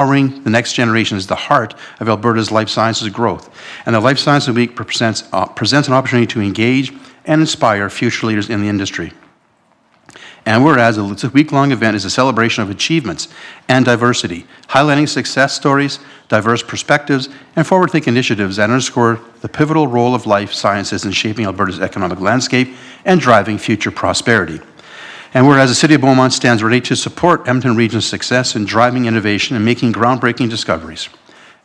Empowering the next generation is the heart of Alberta's life sciences growth, and the Life Sciences Week presents an opportunity to engage and inspire future leaders in the industry. And whereas a week-long event is a celebration of achievements and diversity, highlighting success stories, diverse perspectives, and forward-thinking initiatives that underscore the pivotal role of life sciences in shaping Alberta's economic landscape and driving future prosperity. And whereas the City of Beaumont stands ready to support Edmonton Region's success in driving innovation and making groundbreaking discoveries.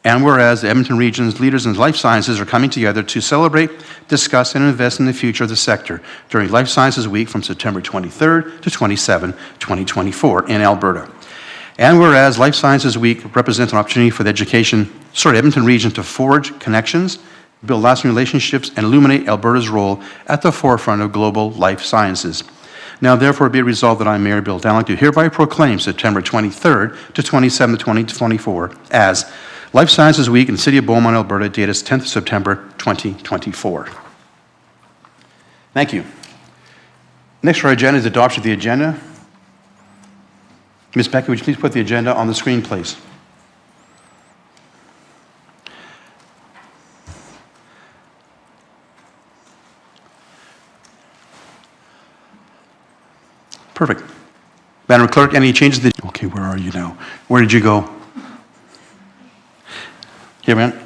And whereas the Edmonton Region's leaders in life sciences are coming together to celebrate, discuss, and invest in the future of the sector during Life Sciences Week from September 23rd to 27, 2024 in Alberta. And whereas Life Sciences Week represents an opportunity for the Edmonton Region to forge connections, build lasting relationships, and illuminate Alberta's role at the forefront of global life sciences. Now, therefore, be it resolved that I, Mayor Bill Danyluk, do hereby proclaim September 23rd to 27th, 2024 as Life Sciences Week in the City of Beaumont, Alberta, date is 10th September 2024. Thank you. Next on our agenda is adoption of the agenda. Ms. Becky, would you please put the agenda on the screen, please? Perfect. Madam Clerk, any changes? Okay, where are you now? Where did you go? Here, man.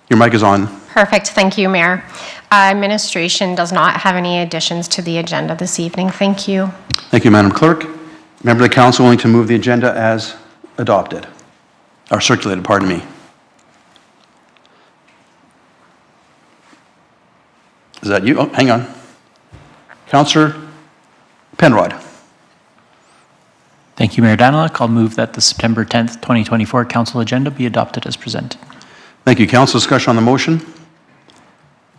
Your mic is on. Perfect. Thank you, Mayor. Administration does not have any additions to the agenda this evening. Thank you. Thank you, Madam Clerk. Member of the Council willing to move the agenda as adopted, or circulated, pardon me. Is that you? Oh, hang on. Councillor Penrod. Thank you, Mayor Danyluk. I'll move that the September 10th, 2024 Council agenda be adopted as presented. Thank you. Council discussion on the motion?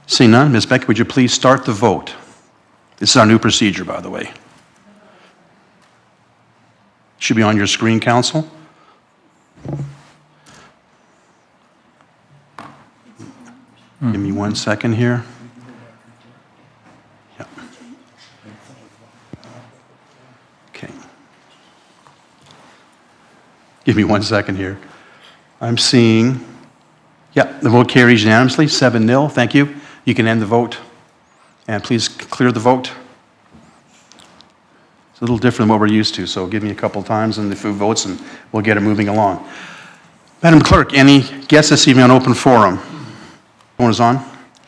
Seeing none, Ms. Becky, would you please start the vote? This is our new procedure, by the way. Should be on your screen, Council. Give me 1 second here. Yep. Okay. Give me 1 second here. I'm seeing, yeah, the vote carries unanimously, 7-0. Thank you. You can end the vote. And please clear the vote. It's a little different than what we're used to, so give me a couple times and the few votes and we'll get it moving along. Madam Clerk, any guests this evening on open forum? Phone is on.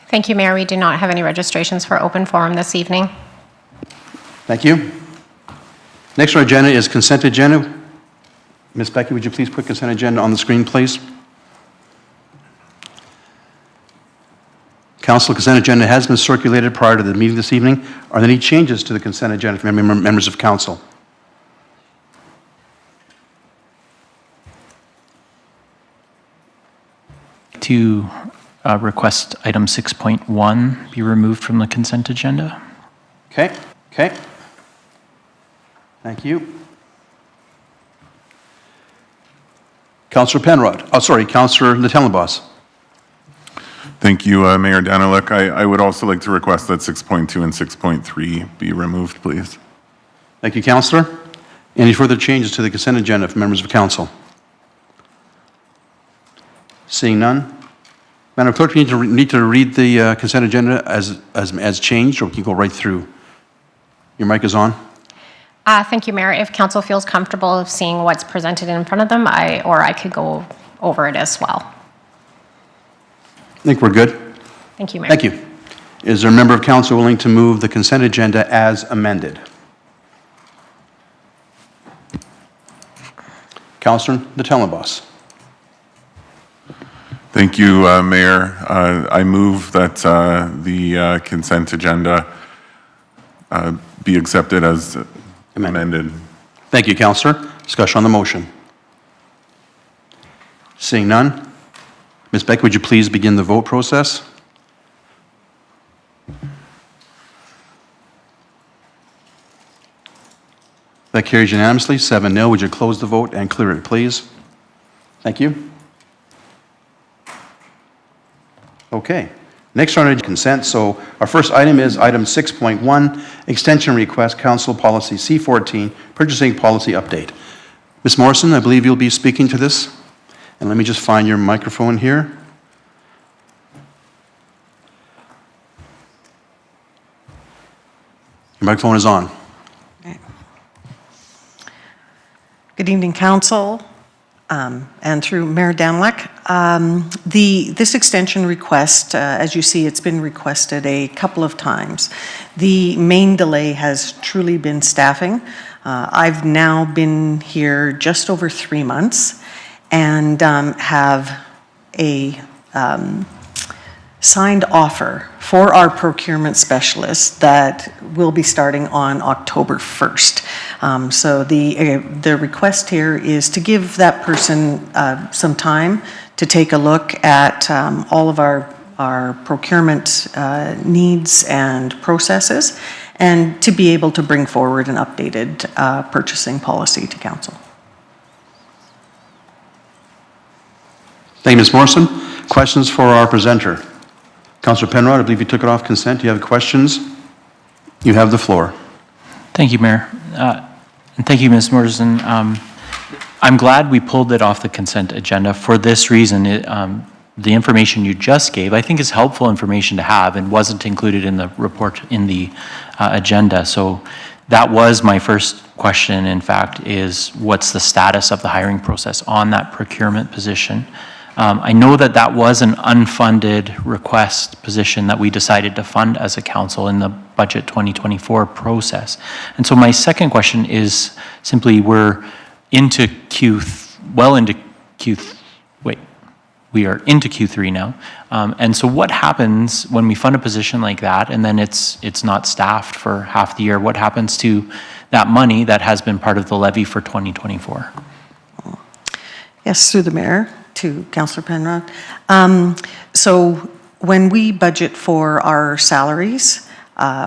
Thank you, Mayor. We do not have any registrations for open forum this evening. Thank you. Next on our agenda is consent agenda. Ms. Becky, would you please put consent agenda on the screen, please? Council, consent agenda has been circulated prior to the meeting this evening. Are there any changes to the consent agenda from members of Council? To request item 6.1 be removed from the consent agenda. Okay. Thank you. Councillor Penrod. Oh, sorry, Councillor Natellenbos. Thank you, Mayor Danyluk. I would also like to request that 6.2 and 6.3 be removed, please. Thank you, Councillor. Any further changes to the consent agenda from members of Council? Seeing none. Madam Clerk, you need to read the consent agenda as changed, or we can go right through. Your mic is on. Thank you, Mayor. If Council feels comfortable of seeing what's presented in front of them, I could go over it as well. I think we're good. Thank you, Mayor. Thank you. Is there a member of Council willing to move the consent agenda as amended? Councillor Natellenbos. Thank you, Mayor. I move that the consent agenda be accepted as amended. Thank you, Councillor. Discussion on the motion. Seeing none. Ms. Beck, would you please begin the vote process? That carries unanimously, 7-0. Would you close the vote and clear it, please? Thank you. Okay. Next on our consent. So our first item is item 6.1, extension request, Council Policy C14, Purchasing Policy Update. Ms. Morrison, I believe you'll be speaking to this. And let me just find your microphone here. Your microphone is on. Good evening, Council, and through Mayor Daniluk. This extension request, as you see, it's been requested a couple of times. The main delay has truly been staffing. I've now been here just over 3 months and have a signed offer for our procurement specialist that will be starting on October 1st. So the request here is to give that person some time to take a look at all of our procurement needs and processes, and to be able to bring forward an updated purchasing policy to council. Thank you, Ms. Morrison. Questions for our presenter? Councillor Penrod, I believe you took it off consent. Do you have questions? You have the floor. Thank you, Mayor. And thank you, Ms. Morrison. I'm glad we pulled it off the consent agenda for this reason. The information you just gave, I think, is helpful information to have and wasn't included in the report in the agenda. So that was my first question, in fact, is what's the status of the hiring process on that procurement position? I know that that was an unfunded request position that we decided to fund as a council in the budget 2024 process. And so my second question is simply, we're into we are into Q3 now. And so what happens when we fund a position like that and then it's not staffed for half the year? What happens to that money that has been part of the levy for 2024? Yes, through the mayor to Councillor Penrod. So when we budget for our salaries,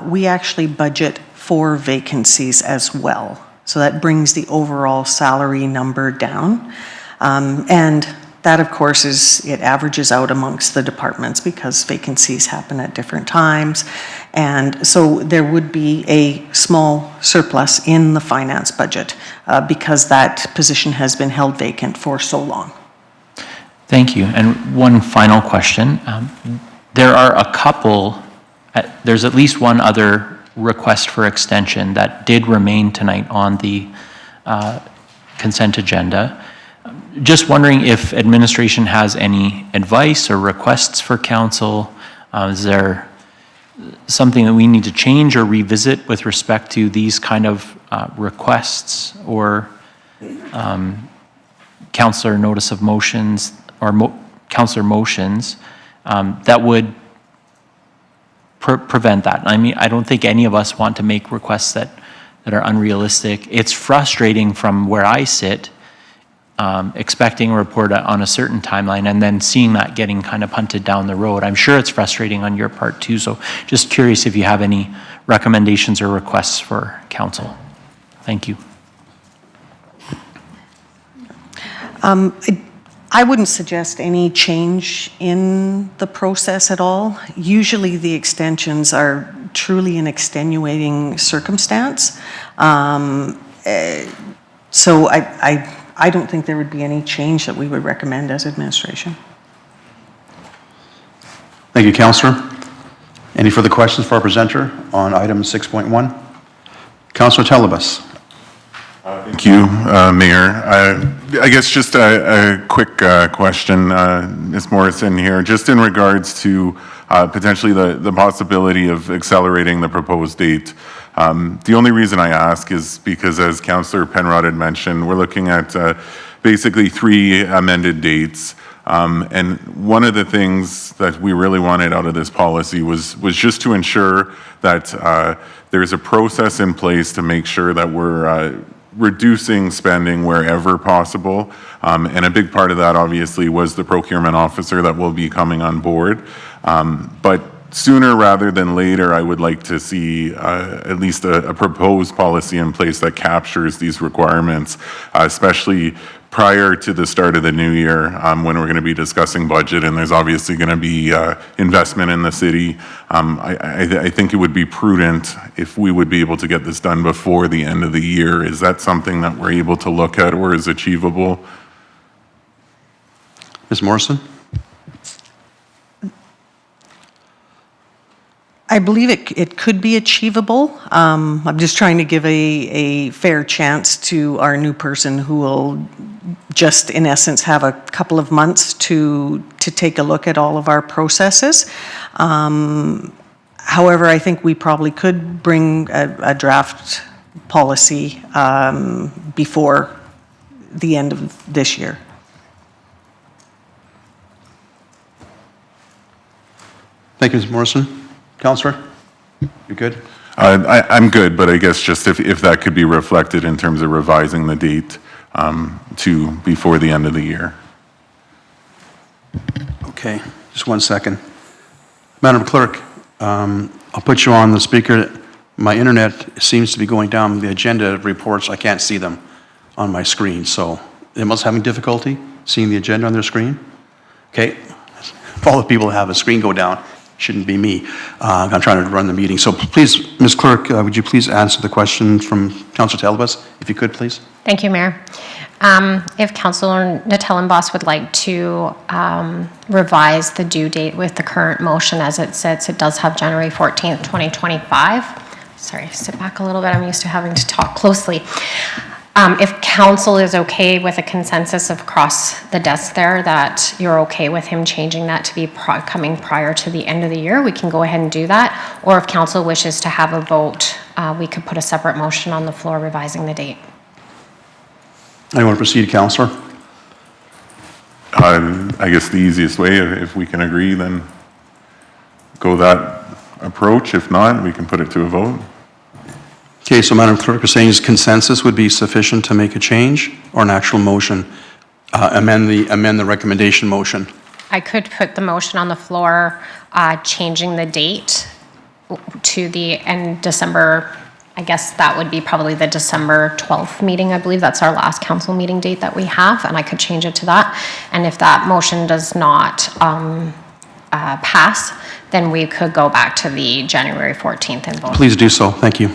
we actually budget for vacancies as well. So that brings the overall salary number down. And that, of course, it averages out amongst the departments because vacancies happen at different times. And so there would be a small surplus in the finance budget because that position has been held vacant for so long. Thank you. And one final question. There are a couple, there's at least one other request for extension that did remain tonight on the consent agenda. Just wondering if administration has any advice or requests for council. Is there something that we need to change or revisit with respect to these kind of requests or councillor notice of motions or councillor motions that would prevent that? I mean, I don't think any of us want to make requests that are unrealistic. It's frustrating from where I sit, expecting a report on a certain timeline and then seeing that getting kind of punted down the road. I'm sure it's frustrating on your part too, so just curious if you have any recommendations or requests for council. Thank you. I wouldn't suggest any change in the process at all. Usually the extensions are truly an extenuating circumstance. So I don't think there would be any change that we would recommend as administration. Thank you, Councillor. Any further questions for our presenter on item 6.1? Councillor Telebas. Thank you, Mayor. I guess just a quick question, Ms. Morrison here, just in regards to potentially the possibility of accelerating the proposed date. The only reason I ask is because, as Councillor Penrod had mentioned, we're looking at basically 3 amended dates. And one of the things that we really wanted out of this policy was just to ensure that there's a process in place to make sure that we're reducing spending wherever possible. And a big part of that, obviously, was the procurement officer that will be coming on board. But sooner rather than later, I would like to see at least a proposed policy in place that captures these requirements, especially prior to the start of the new year, when we're going to be discussing budget, and there's obviously going to be investment in the city. I think it would be prudent if we would be able to get this done before the end of the year. Is that something that we're able to look at or is achievable? Ms. Morrison? I believe it could be achievable. I'm just trying to give a fair chance to our new person who will just, in essence, have a couple of months to take a look at all of our processes. However, I think we probably could bring a draft policy before the end of this year. Thank you, Ms. Morrison. Counselor, you good? I'm good, but I guess just if that could be reflected in terms of revising the date to before the end of the year. Okay, just 1 second. Madam Clerk, I'll put you on the speaker. My internet seems to be going down. The agenda reports, I can't see them on my screen, so they must having difficulty seeing the agenda on their screen? Okay, all the people that have a screen go down. Shouldn't be me. I'm trying to run the meeting. So please, Ms. Clerk, would you please answer the question from Councillor Telebas, if you could, please? Thank you, Mayor. If Councillor Natellenbos would like to revise the due date with the current motion as it sits, it does have January 14th, 2025. Sorry, sit back a little bit. I'm used to having to talk closely. If council is okay with a consensus across the desk there that you're okay with him changing that to be coming prior to the end of the year, we can go ahead and do that. Or if council wishes to have a vote, we could put a separate motion on the floor revising the date. Anyone proceed, Councillor? I guess the easiest way, if we can agree, then go that approach. If not, we can put it to a vote. Okay, so Madam Clerk, you're saying is consensus would be sufficient to make a change or an actual motion? Amend the recommendation motion? I could put the motion on the floor, changing the date to the end December, I guess that would be probably the December 12th meeting. I believe that's our last council meeting date that we have, and I could change it to that. And if that motion does not pass, then we could go back to the January 14th and vote. Please do so. Thank you.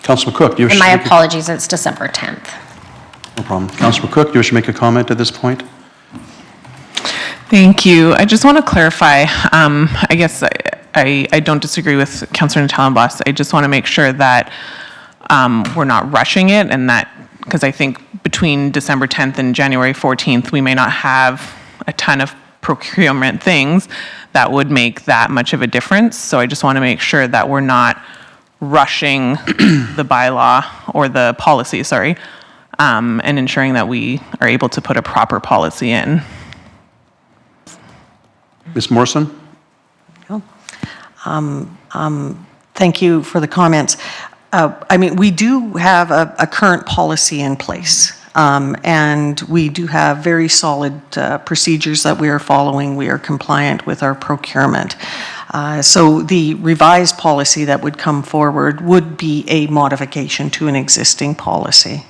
Councillor Cook, do you wish And to my make apologies, it's December 10th. no problem. Councillor Cook, do you wish to make a comment at this point? Thank you. I just want to clarify, I guess I don't disagree with Councillor Natellenbos. I just want to make sure that we're not rushing it, and that, because I think between December 10th and January 14th, we may not have a ton of procurement things that would make that much of a difference. So I just want to make sure that we're not rushing the bylaw or the policy, and ensuring that we are able to put a proper policy in. Ms. Morrison? Thank you for the comments. I mean, we do have a current policy in place, and we do have very solid procedures that we are following. We are compliant with our procurement. So the revised policy that would come forward would be a modification to an existing policy.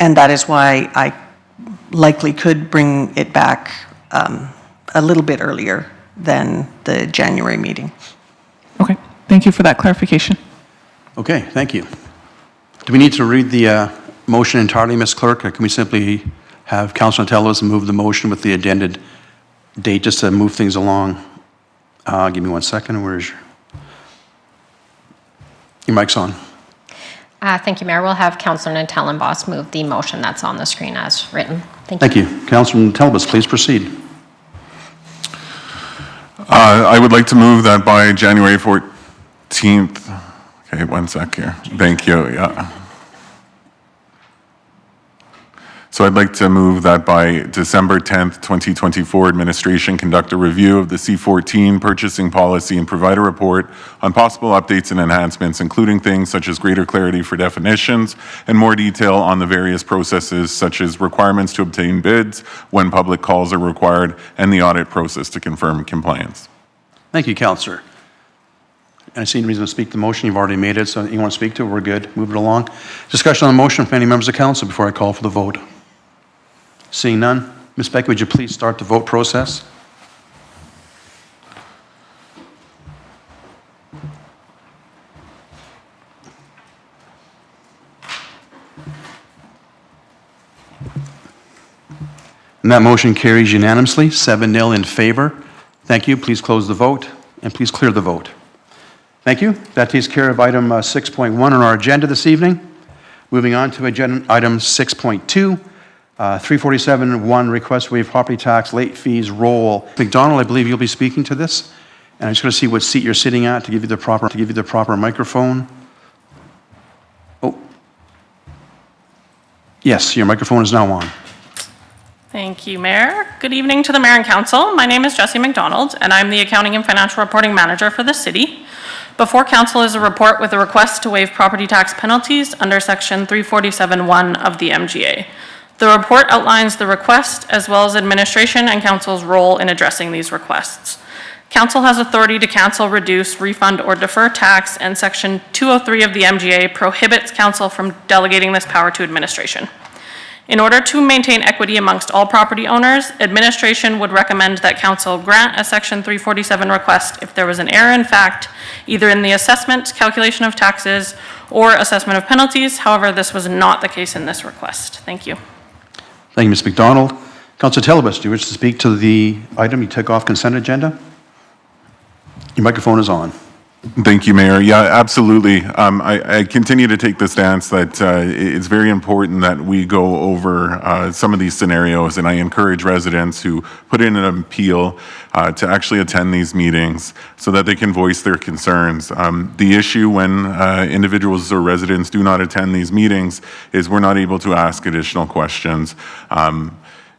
And that is why I likely could bring it back a little bit earlier than the January meeting. Okay, thank you for that clarification. Okay, thank you. Do we need to read the motion entirely, Ms. Clerk, or can we simply have Councilor Telebas move the motion with the addended date just to move things along? Give me 1 second. Where's your mic's on? Thank you, Mayor. We'll have Councillor Natellenbos move the motion that's on the screen as written. Thank you. Thank you. Councilor Telebas, please proceed. I would like to move that by January 14th. Okay, 1 sec here. Thank you, yeah. So I'd like to move that by December 10th, 2024, administration conduct a review of the C14 purchasing policy and provide a report on possible updates and enhancements, including things such as greater clarity for definitions and more detail on the various processes such as requirements to obtain bids when public calls are required and the audit process to confirm compliance. Thank you, Councillor. And I see no reason to speak the motion. You've already made it, so you want to speak to it? We're good. Move it along. Discussion on the motion from any members of council before I call for the vote. Seeing none. Ms. Becky, would you please start the vote process? And that motion carries unanimously, 7-0 in favor. Thank you. Please close the vote, and please clear the vote. Thank you. That takes care of item 6.1 on our agenda this evening. Moving on to agenda item 6.2, 347-1, request to waive property tax late fees roll. McDonald, I believe you'll be speaking to this. And I'm just going to see what seat you're sitting at to give you the proper microphone. Oh. Yes, your microphone is now on. Thank you, Mayor. Good evening to the Mayor and Council. My name is Jessie McDonald, and I'm the Accounting and Financial Reporting Manager for the city. Before Council is a report with a request to waive property tax penalties under Section 347(1) of the MGA. The report outlines the request as well as administration and Council's role in addressing these requests. Council has authority to cancel, reduce, refund, or defer tax, and Section 203 of the MGA prohibits Council from delegating this power to administration. In order to maintain equity amongst all property owners, administration would recommend that Council grant a Section 347 request if there was an error in fact, either in the assessment, calculation of taxes, or assessment of penalties. However, this was not the case in this request. Thank you. Thank you, Ms. McDonald. Councilor Telebus, do you wish to speak to the item you took off consent agenda? Your microphone is on. Thank you, Mayor. Yeah, absolutely. I continue to take the stance that it's very important that we go over some of these scenarios, and I encourage residents who put in an appeal to actually attend these meetings so that they can voice their concerns. The issue when individuals or residents do not attend these meetings is we're not able to ask additional questions.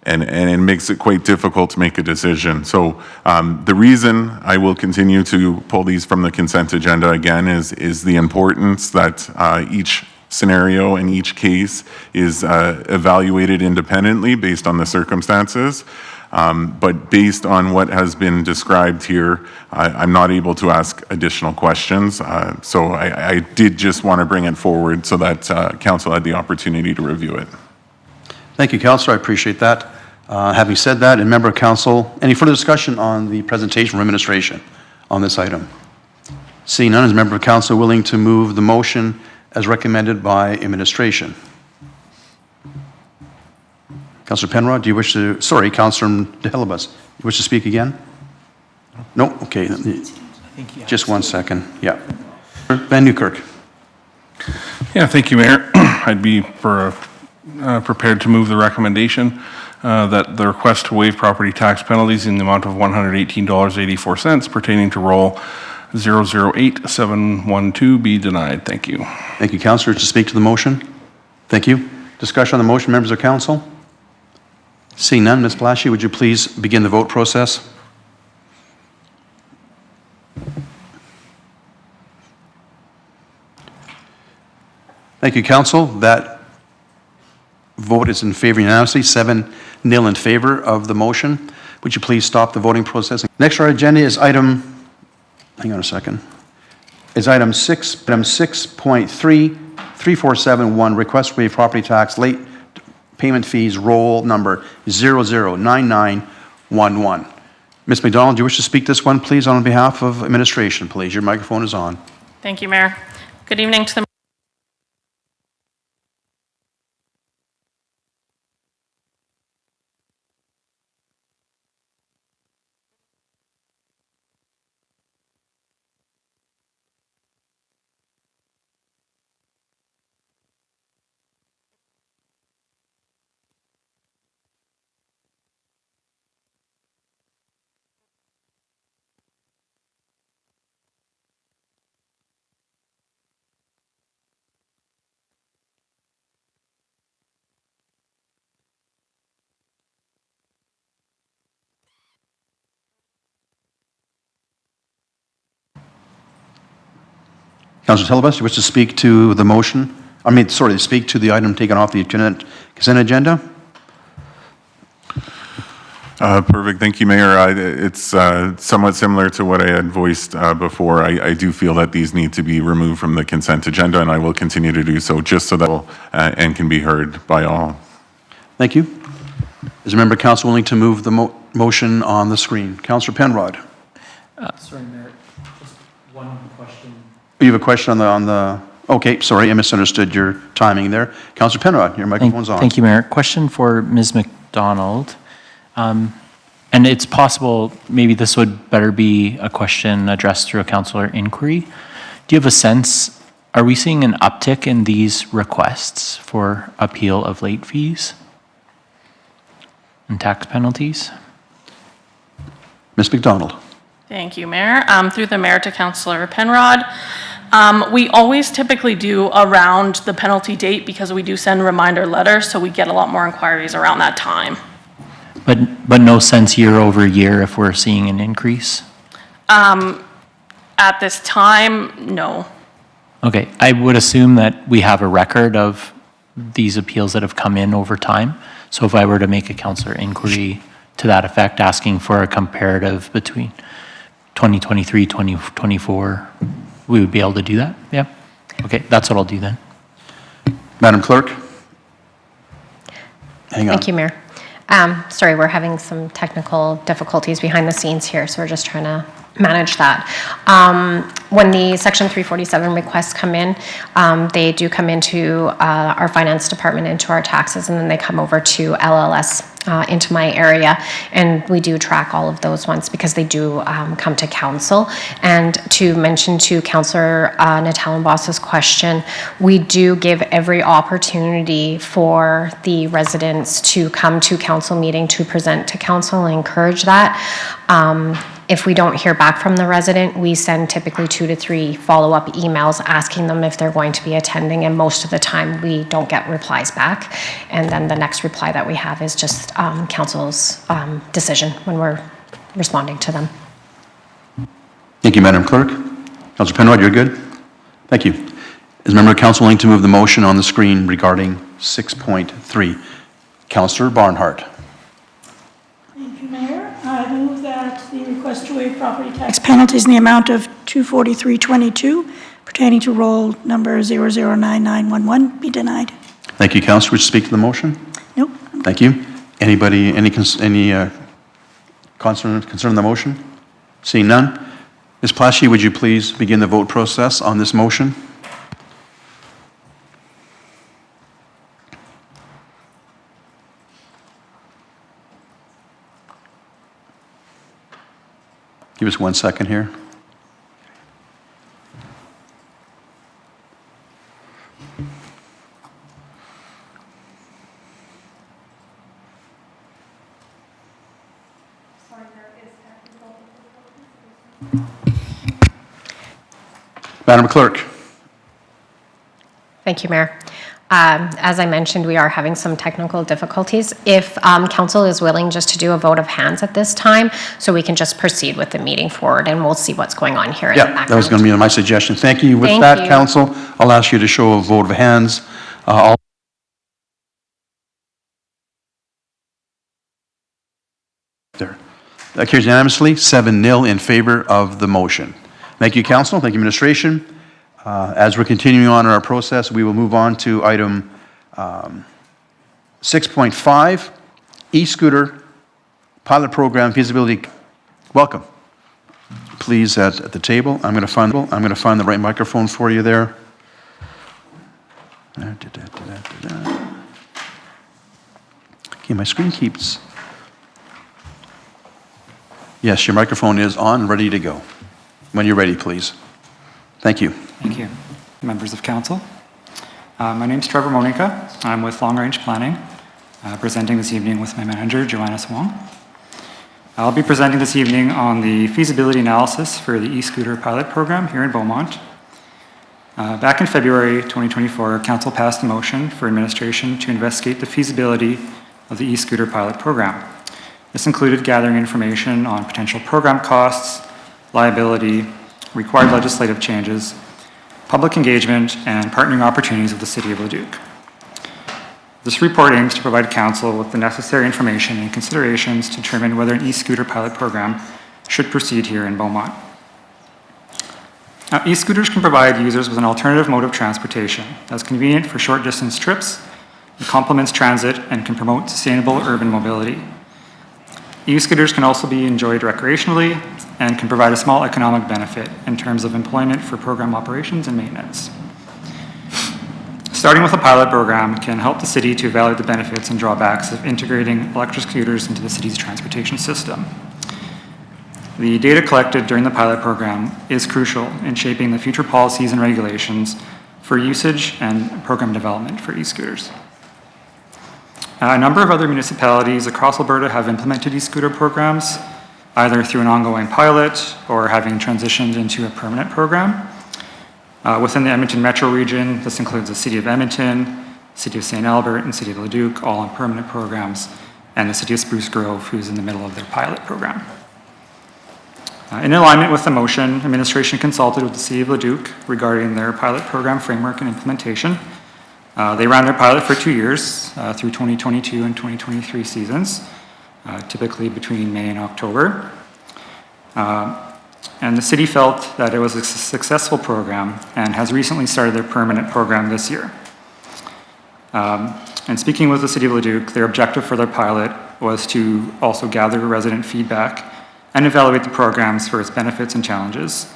And it makes it quite difficult to make a decision. So the reason I will continue to pull these from the consent agenda again is the importance that each scenario and each case is evaluated independently based on the circumstances. But based on what has been described here, I'm not able to ask additional questions. So I did just want to bring it forward so that council had the opportunity to review it. Thank you, Councilor. I appreciate that. Having said that, and member of council, any further discussion on the presentation from administration on this item? Seeing none, is a member of council willing to move the motion as recommended by administration? Councilor Penrod, do you wish to, sorry, Councilor Delabus, you wish to speak again? No? Okay. Just 1 second. Yeah. Van Newkirk. Yeah, thank you, Mayor. I'd be prepared to move the recommendation that the request to waive property tax penalties in the amount of $118.84 pertaining to roll 008712 be denied. Thank you. Thank you, Councilor. To speak to the motion? Thank you. Discussion on the motion, members of council? Seeing none, Ms. Blashy, would you please begin the vote process? Thank you, council. That vote is in favor unanimously, 7-0 in favor of the motion. Would you please stop the voting process? Next on our agenda is item, hang on a second, is item 6.3, 3471, request to waive property tax late payment fees, roll number 009911. Ms. McDonald, do you wish to speak this one, please, on behalf of administration, please? Your microphone is on. Thank you, Mayor. Good evening to the Councilor Telebus, you wish to speak to the motion? Speak to the item taken off the consent agenda? Perfect. Thank you, Mayor. It's somewhat similar to what I had voiced before. I do feel that these need to be removed from the consent agenda, and I will continue to do so just so that and can be heard by all. Thank you. Is a member of council willing to move the motion on the screen? Councillor Penrod. Sorry, Mayor, just one question. You have a question on the, okay, sorry, I misunderstood your timing there. Councillor Penrod, your microphone's on. Thank you, Mayor. Question for Ms. McDonald. And it's possible, maybe this would better be a question addressed through a councillor inquiry. Do you have a sense, are we seeing an uptick in these requests for appeal of late fees and tax penalties? Ms. McDonald. Thank you, Mayor. Through the mayor to Councillor Penrod. We always typically do around the penalty date because we do send reminder letters, so we get a lot more inquiries around that time. But no sense year over year if we're seeing an increase? At this time, no. Okay, I would assume that we have a record of these appeals that have come in over time. So if I were to make a councillor inquiry to that effect, asking for a comparative between 2023, 2024, we would be able to do that? Yeah? Okay, that's what I'll do then. Madam Clerk? Hang on. Thank you, Mayor. Sorry, we're having some technical difficulties behind the scenes here, so we're just trying to manage that. When the Section 347 requests come in, they do come into our finance department, into our taxes, and then they come over to LLS into my area, and we do track all of those ones because they do come to council. And to mention to Councillor Natalenboss's question, we do give every opportunity for the residents to come to council meeting to present to council and encourage that. If we don't hear back from the resident, we send typically 2 to 3 follow-up emails asking them if they're going to be attending, and most of the time we don't get replies back. And then the next reply that we have is just council's decision when we're responding to them. Thank you, Madam Clerk. Councillor Penrod, you're good? Thank you. Is a member of council willing to move the motion on the screen regarding 6.3? Councillor Barnhart. Thank you, Mayor. I move that the request to waive property tax penalties in the amount of $243.22 pertaining to roll number 009911 be denied. Thank you, Councillor. Would you speak to the motion? Nope. Thank you. Anybody, any concern on the motion? Seeing none. Ms. Plaschie, would you please begin the vote process on this motion? Give us 1 second here. Madam Clerk. Thank you, Mayor. As I mentioned, we are having some technical difficulties. If council is willing just to do a vote of hands at this time, so we can just proceed with the meeting forward, and we'll see what's going on here in the Yeah, background. that was going to be my suggestion. Thank you. With Thank that, you. council, I'll ask you to show a vote of hands. All there. That carries unanimously, 7-0 in favor of the motion. Thank you, council. Thank you, administration. As we're continuing on in our process, we will move on to item 6.5, e-scooter pilot program feasibility. Welcome. Please at the table. I'm going to find the right microphone for you there. Okay, my screen keeps. Yes, your microphone is on, ready to go. When you're ready, please. Thank you. Thank you. Members of council. My name's Trevor Monica. I'm with Long Range Planning, presenting this evening with my manager, Joanna Swong. I'll be presenting this evening on the feasibility analysis for the e-scooter pilot program here in Beaumont. Back in February 2024, council passed a motion for administration to investigate the feasibility of the e-scooter pilot program. This included gathering information on potential program costs, liability, required legislative changes, public engagement, and partnering opportunities with the City of Leduc. This report aims to provide council with the necessary information and considerations to determine whether an e-scooter pilot program should proceed here in Beaumont. Now, e-scooters can provide users with an alternative mode of transportation that's convenient for short distance trips, it complements transit, and can promote sustainable urban mobility. E-scooters can also be enjoyed recreationally and can provide a small economic benefit in terms of employment for program operations and maintenance. Starting with a pilot program can help the city to evaluate the benefits and drawbacks of integrating electric scooters into the city's transportation system. The data collected during the pilot program is crucial in shaping the future policies and regulations for usage and program development for e-scooters. A number of other municipalities across Alberta have implemented e-scooter programs, either through an ongoing pilot or having transitioned into a permanent program. Within the Edmonton Metro region, this includes the City of Edmonton, City of St. Albert, and City of Leduc, all on permanent programs, and the City of Spruce Grove, who's in the middle of their pilot program. In alignment with the motion, administration consulted with the City of Leduc regarding their pilot program framework and implementation. They ran their pilot for 2 years, through 2022 and 2023 seasons, typically between May and October. And the city felt that it was a successful program and has recently started their permanent program this year. And speaking with the City of Leduc, their objective for their pilot was to also gather resident feedback and evaluate the programs for its benefits and challenges.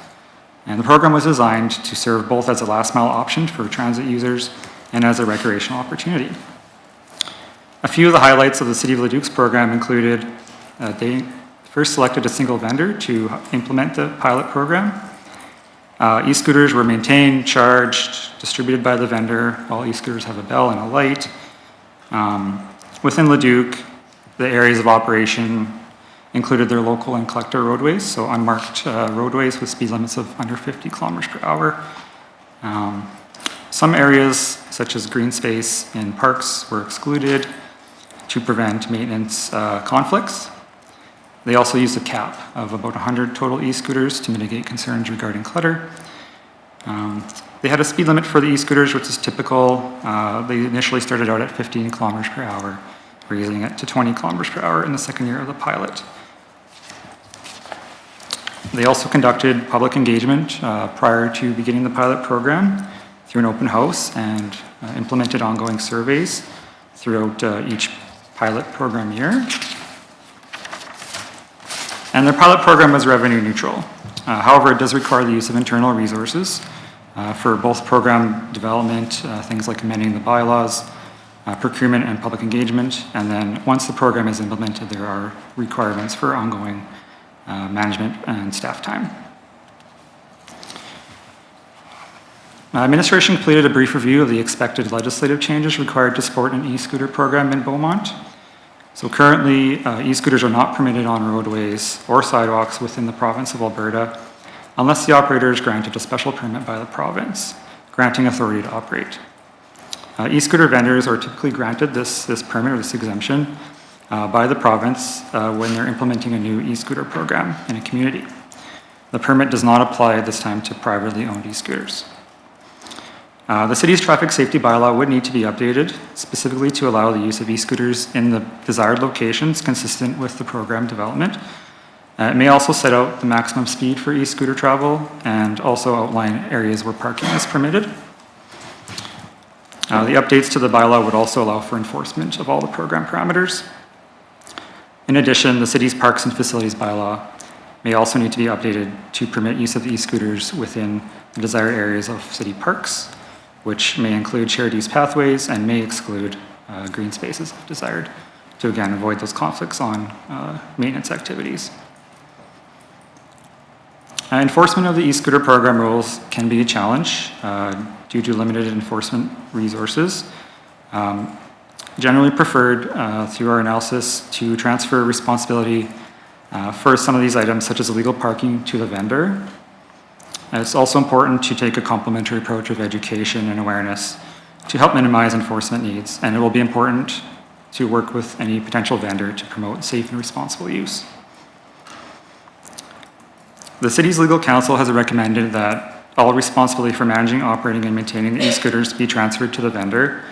And the program was designed to serve both as a last mile option for transit users and as a recreational opportunity. A few of the highlights of the City of Leduc's program included they first selected a single vendor to implement the pilot program. E-scooters were maintained, charged, distributed by the vendor. All e-scooters have a bell and a light. Within Leduc, the areas of operation included their local and collector roadways, so unmarked roadways with speed limits of under 50 kilometers per hour. Some areas, such as green space in parks, were excluded to prevent maintenance conflicts. They also used a cap of about 100 total e-scooters to mitigate concerns regarding clutter. They had a speed limit for the e-scooters, which is typical. They initially started out at 15 kilometers per hour, raising it to 20 kilometers per hour in the second year of the pilot. They also conducted public engagement prior to beginning the pilot program through an open house and implemented ongoing surveys throughout each pilot program year. And their pilot program was revenue neutral. However, it does require the use of internal resources for both program development, things like amending the bylaws, procurement and public engagement, and then once the program is implemented, there are requirements for ongoing management and staff time. Administration completed a brief review of the expected legislative changes required to support an e-scooter program in Beaumont. So currently, e-scooters are not permitted on roadways or sidewalks within the province of Alberta unless the operator is granted a special permit by the province, granting authority to operate. E-scooter vendors are typically granted this permit or this exemption by the province when they're implementing a new e-scooter program in a community. The permit does not apply at this time to privately owned e-scooters. The city's traffic safety bylaw would need to be updated specifically to allow the use of e-scooters in the desired locations consistent with the program development. It may also set out the maximum speed for e-scooter travel and also outline areas where parking is permitted. The updates to the bylaw would also allow for enforcement of all the program parameters. In addition, the city's parks and facilities bylaw may also need to be updated to permit use of e-scooters within the desired areas of city parks, which may include shared use pathways and may exclude green spaces if desired, to again avoid those conflicts on maintenance activities. Enforcement of the e-scooter program rules can be a challenge due to limited enforcement resources. Generally preferred through our analysis to transfer responsibility for some of these items, such as illegal parking, to the vendor. It's also important to take a complementary approach of education and awareness to help minimize enforcement needs, and it will be important to work with any potential vendor to promote safe and responsible use. The city's legal counsel has recommended that all responsibility for managing, operating, and maintaining the e-scooters be transferred to the vendor.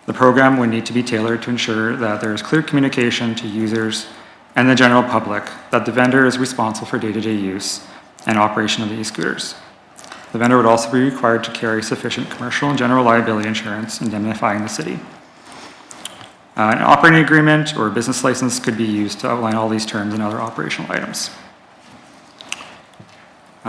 The program would need to be tailored to ensure that there is clear communication to users and the general public that the vendor is responsible for day-to-day use and operation of the e-scooters. The vendor would also be required to carry sufficient commercial and general liability insurance indemnifying the city. An operating agreement or business license could be used to outline all these terms and other operational items.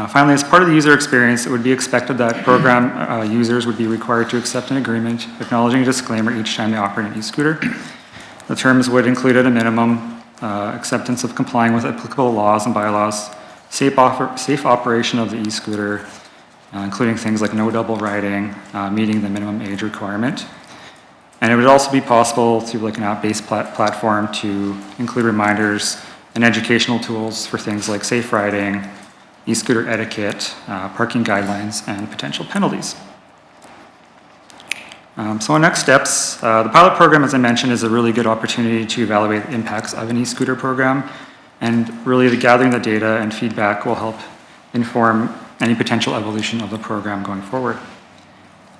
Finally, as part of the user experience, it would be expected that program users would be required to accept an agreement acknowledging a disclaimer each time they operate an e-scooter. The terms would include at a minimum acceptance of complying with applicable laws and bylaws, safe operation of the e-scooter, including things like no double riding, meeting the minimum age requirement. And it would also be possible through like an app-based platform to include reminders and educational tools for things like safe riding, e-scooter etiquette, parking guidelines, and potential penalties. So our next steps, the pilot program, as I mentioned, is a really good opportunity to evaluate the impacts of an e-scooter program. And really the gathering the data and feedback will help inform any potential evolution of the program going forward.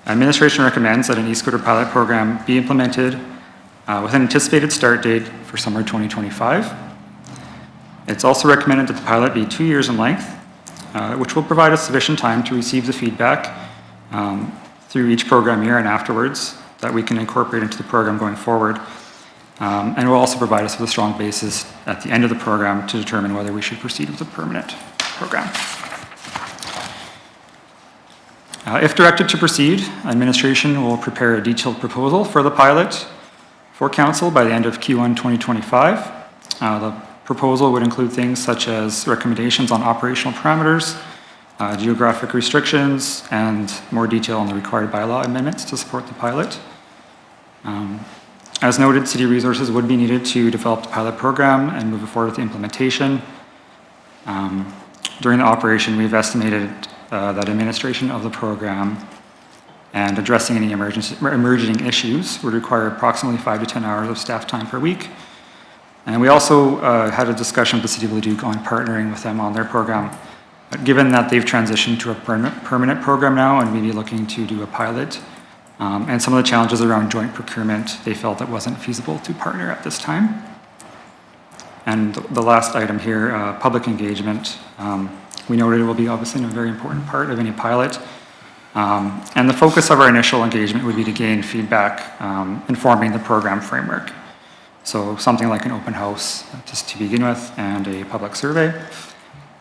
Administration recommends that an e-scooter pilot program be implemented with an anticipated start date for summer 2025. It's also recommended that the pilot be 2 years in length, which will provide us sufficient time to receive the feedback through each program year and afterwards that we can incorporate into the program going forward. And will also provide us with a strong basis at the end of the program to determine whether we should proceed with a permanent program. If directed to proceed, administration will prepare a detailed proposal for the pilot for council by the end of Q1 2025. The proposal would include things such as recommendations on operational parameters, geographic restrictions, and more detail on the required bylaw amendments to support the pilot. As noted, city resources would be needed to develop the pilot program and move forward with the implementation. During the operation, we've estimated that administration of the program and addressing any emerging issues would require approximately 5 to 10 hours of staff time per week. And we also had a discussion with the City of Leduc on partnering with them on their program. Given that they've transitioned to a permanent program now and we'd be looking to do a pilot, and some of the challenges around joint procurement, they felt it wasn't feasible to partner at this time. And the last item here, public engagement. We noted it will be obviously a very important part of any pilot. And the focus of our initial engagement would be to gain feedback informing the program framework. So something like an open house just to begin with and a public survey,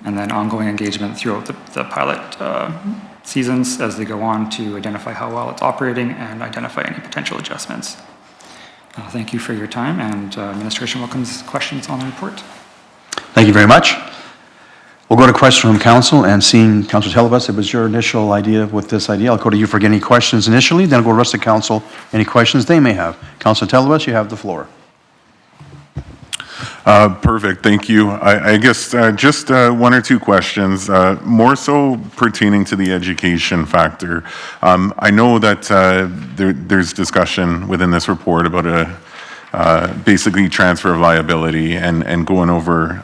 and then ongoing engagement throughout the pilot seasons as they go on to identify how well it's operating and identify any potential adjustments. Thank you for your time, and administration welcomes questions on the report. Thank you very much. We'll go to questions from council, and seeing Councilor Telebus, it was your initial idea with this idea. I'll go to you for any questions initially, then I'll go to the rest of council, any questions they may have. Councilor Telebus, you have the floor. Perfect, thank you. I guess just one or two questions, more so pertaining to the education factor. I know that there's discussion within this report about basically transfer of liability and going over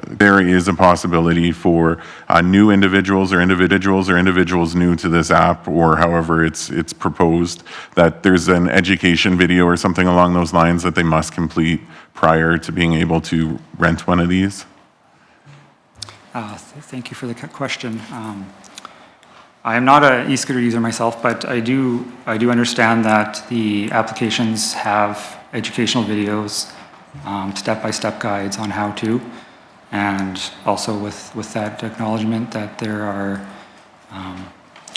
there is a possibility for new individuals or individuals new to this app, or however it's proposed, that there's an education video or something along those lines that they must complete prior to being able to rent one of these? Thank you for the question. I am not an e-scooter user myself, but I do understand that the applications have educational videos, step-by-step guides on how to, and also with that acknowledgement that there are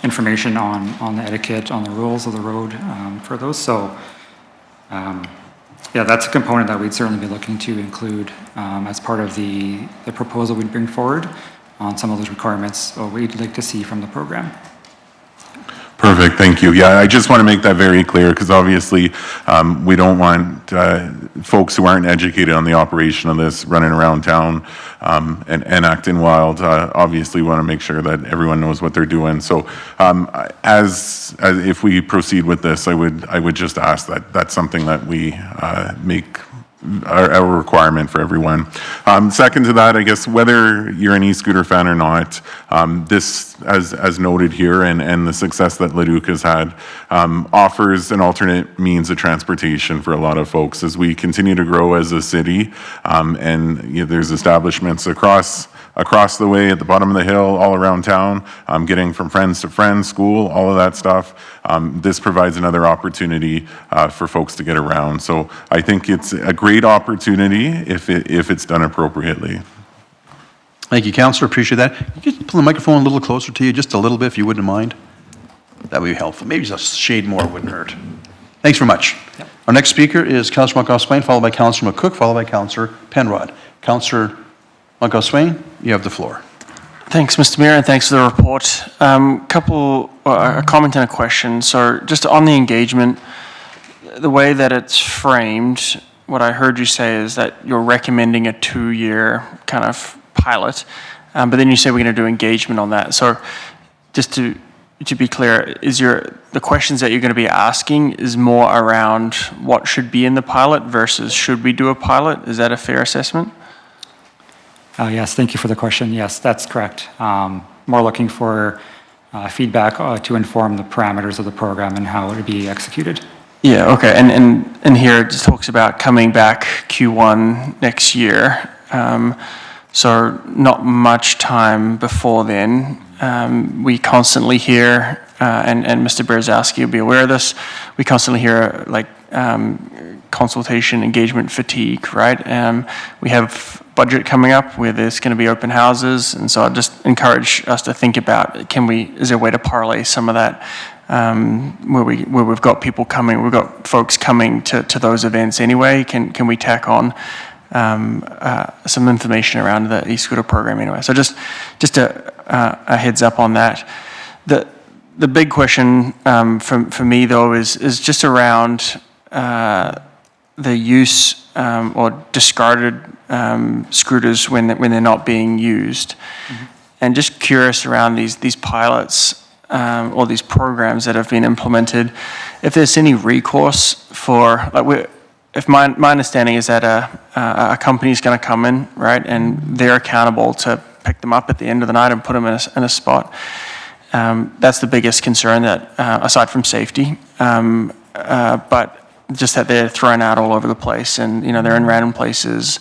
information on the etiquette, on the rules of the road for those. So yeah, that's a component that we'd certainly be looking to include as part of the proposal we'd bring forward on some of those requirements we'd like to see from the program. Perfect, thank you. Yeah, I just want to make that very clear, because obviously we don't want folks who aren't educated on the operation of this running around town and acting wild. Obviously, we want to make sure that everyone knows what they're doing. So as if we proceed with this, I would just ask that that's something that we make a requirement for everyone. Second to that, I guess, whether you're an e-scooter fan or not, this, as noted here, and the success that Leduc has had, offers an alternate means of transportation for a lot of folks as we continue to grow as a city. And there's establishments across the way, at the bottom of the hill, all around town, getting from friends to friends, school, all of that stuff. This provides another opportunity for folks to get around. So I think it's a great opportunity if it's done appropriately. Thank you, Councillor. Appreciate that. You could pull the microphone a little closer to you, just a little bit, if you wouldn't mind. That would be helpful. Maybe just a shade more wouldn't hurt. Thanks very much. Yep. Our next speaker is Councillor Montcalf-Swain, followed by Councillor McCook, followed by Councillor Penrod. Councillor Montcalf-Swain, you have the floor. Thanks, Mr. Mayor, and thanks for the report. A comment and a question. So just on the engagement, the way that it's framed, what I heard you say is that you're recommending a 2-year kind of pilot, but then you say we're going to do engagement on that. So just to be clear, the questions that you're going to be asking is more around what should be in the pilot versus should we do a pilot? Is that a fair assessment? Yes, thank you for the question. Yes, that's correct. More looking for feedback to inform the parameters of the program and how it would be executed. Yeah, okay. And here it just talks about coming back Q1 next year. So not much time before then. We constantly hear, and Mr. Berezowski will be aware of this, we constantly hear like consultation engagement fatigue, right? We have budget coming up where there's going to be open houses, and so I'd just encourage us to think about, is there a way to parlay some of that where we've got people coming, we've got folks coming to those events anyway, can we tack on some information around the e-scooter program anyway? So just a heads up on that. The big question for me though is just around the use or discarded scooters when they're not being used. Mm-hmm. And just curious around these pilots or these programs that have been implemented, if there's any recourse for, if my understanding is that a company is going to come in, right, and they're accountable to pick them up at the end of the night and put them in a spot. That's the biggest concern that, aside from safety, but just that they're thrown out all over the place and, they're in random places.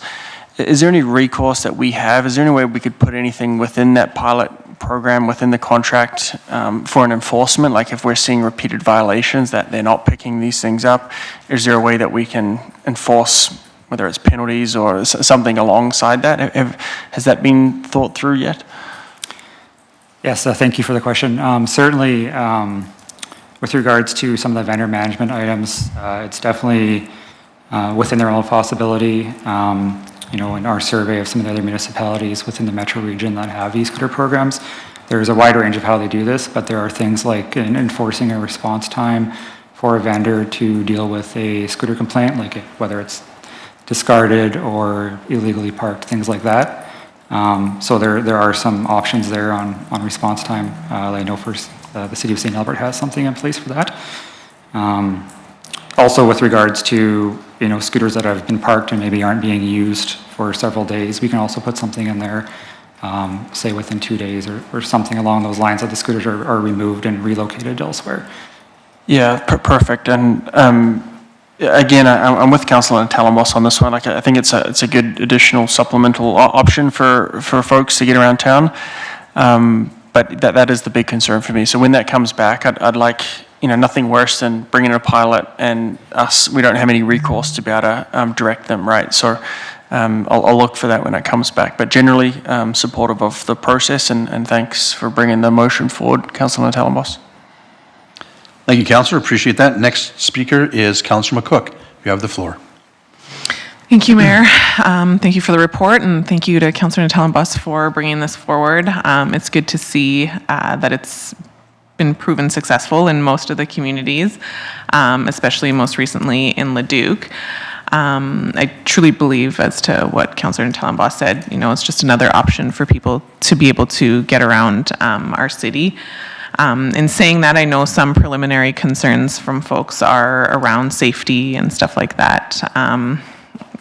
Is there any recourse that we have? Is there any way we could put anything within that pilot program, within the contract for an enforcement? Like if we're seeing repeated violations that they're not picking these things up, is there a way that we can enforce, whether it's penalties or something alongside that? Has that been thought through yet? Yes, thank you for the question. Certainly, with regards to some of the vendor management items, it's definitely within their own possibility. In our survey of some of the other municipalities within the metro region that have e-scooter programs, there's a wide range of how they do this, but there are things like enforcing a response time for a vendor to deal with a scooter complaint, like whether it's discarded or illegally parked, things like that. So there are some options there on response time. I know first the City of St. Albert has something in place for that. Also with regards to, scooters that have been parked and maybe aren't being used for several days, we can also put something in there, say within 2 days or something along those lines, that the scooters are removed and relocated elsewhere. Yeah, perfect. And again, I'm with Councillor Natalimos on this one. Like, I think it's a good additional supplemental option for folks to get around town. But that is the big concern for me. So when that comes back, I'd like, nothing worse than bringing in a pilot and we don't have any recourse to be able to direct them, right? So I'll look for that when it comes back. But generally, supportive of the process, and thanks for bringing the motion forward, Councillor Natalimos. Thank you, Councillor. Appreciate that. Next speaker is Councillor McCook. You have the floor. Thank you, Mayor. Thank you for the report, and thank you to Councillor Natalimos for bringing this forward. It's good to see that it's been proven successful in most of the communities, especially most recently in Leduc. I truly believe, as to what Councillor Natalimos said, it's just another option for people to be able to get around our city. In saying that, I know some preliminary concerns from folks are around safety and stuff like that.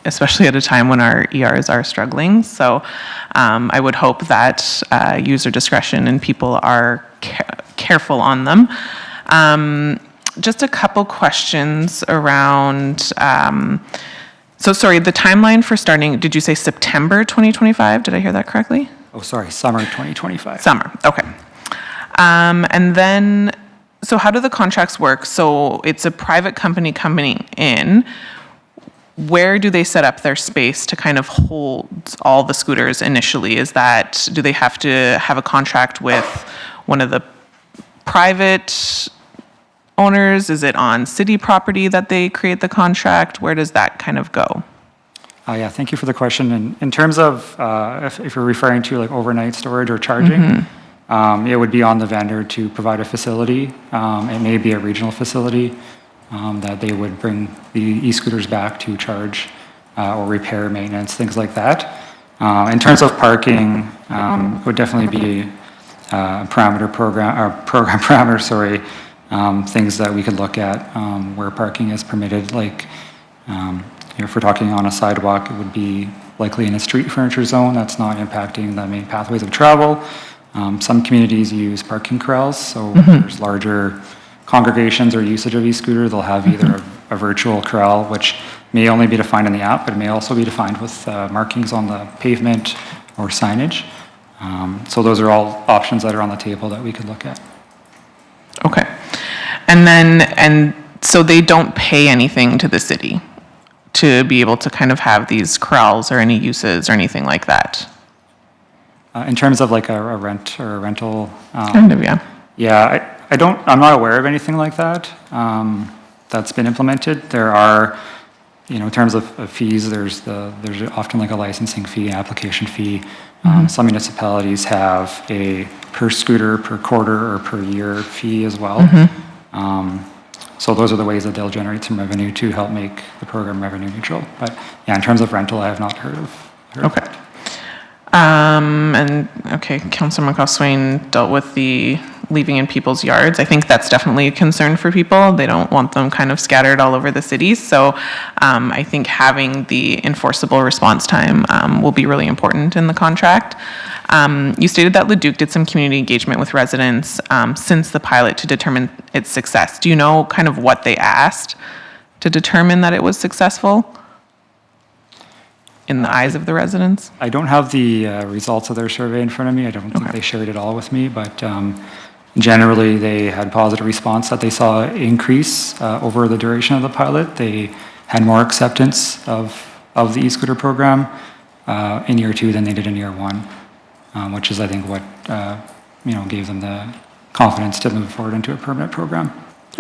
especially at a time when our ERs are struggling. So I would hope that user discretion and people are careful on them. Just a couple questions around, so sorry, the timeline for starting, did you say September 2025? Did I hear that correctly? Oh, sorry, summer 2025. Summer, okay. And then, so how do the contracts work? So it's a private company coming in. Where do they set up their space to kind of hold all the scooters initially? Do they have to have a contract with one of the private owners? Is it on city property that they create the contract? Where does that kind of go? Yeah, thank you for the question. In terms of, if you're referring to like overnight storage or charging, it would be on the vendor to provide a facility. It may be a regional facility that they would bring the e-scooters back to charge or repair, maintenance, things like that. In terms of parking, it would definitely be a parameter, sorry, things that we could look at where parking is permitted, like if we're talking on a sidewalk, it would be likely in a street furniture zone that's not impacting the main pathways of travel. Some communities use parking corrals, so there's larger congregations or usage of e-scooter, they'll have either a virtual corral, which may only be defined in the app, but it may also be defined with markings on the pavement or signage. So those are all options that are on the table that we could look at. Okay. And so they don't pay anything to the city to be able to kind of have these corrals or any uses or anything like that? In terms of like a rent or a rental. Kind of, yeah. Yeah, I'm not aware of anything like that that's been implemented. There are, in terms of fees, there's often like a licensing fee, application fee. Some municipalities have a per scooter, per quarter, or per year fee as well. So those are the ways that they'll generate some revenue to help make the program revenue neutral. But yeah, in terms of rental, I have not heard of Okay. Councilor McCoss-Swain dealt with the leaving in people's yards. I think that's definitely a concern for people. They don't want them kind of scattered all over the city. So I think having the enforceable response time will be really important in the contract. You stated that Leduc did some community engagement with residents since the pilot to determine its success. Do you know kind of what they asked to determine that it was successful in the eyes of the residents? I don't have the results of their survey in front of me. I don't think they shared it all with me, but generally they had positive response that they saw increase over the duration of the pilot. They had more acceptance of the e-scooter program in year 2 than they did in year 1, which is I think what gave them the confidence to move forward into a permanent program.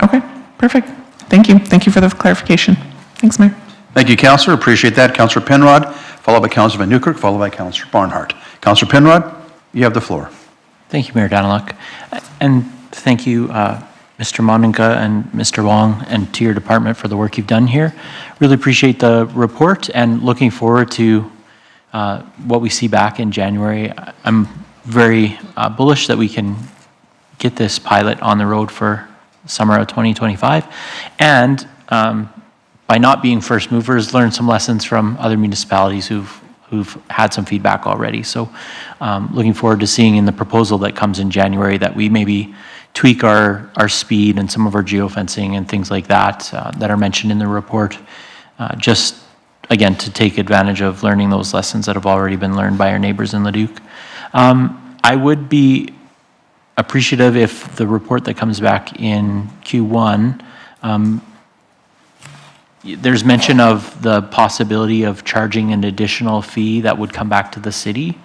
Okay, perfect. Thank you. Thank you for the clarification. Thanks, Mayor. Thank you, Councillor. Appreciate that. Councillor Penrod, followed by Councillor Van Newkirk, followed by Councillor Barnhart. Councillor Penrod, you have the floor. Thank you, Mayor Daniluk. And thank you, Mr. Monica and Mr. Wong, and to your department for the work you've done here. Really appreciate the report and looking forward to what we see back in January. I'm very bullish that we can get this pilot on the road for summer of 2025. And by not being first movers, learn some lessons from other municipalities who've had some feedback already. So looking forward to seeing in the proposal that comes in January that we maybe tweak our speed and some of our geofencing and things like that that are mentioned in the report. Just, again, to take advantage of learning those lessons that have already been learned by our neighbors in Leduc. I would be appreciative if the report that comes back in Q1, there's mention of the possibility of charging an additional fee that would come back to the city.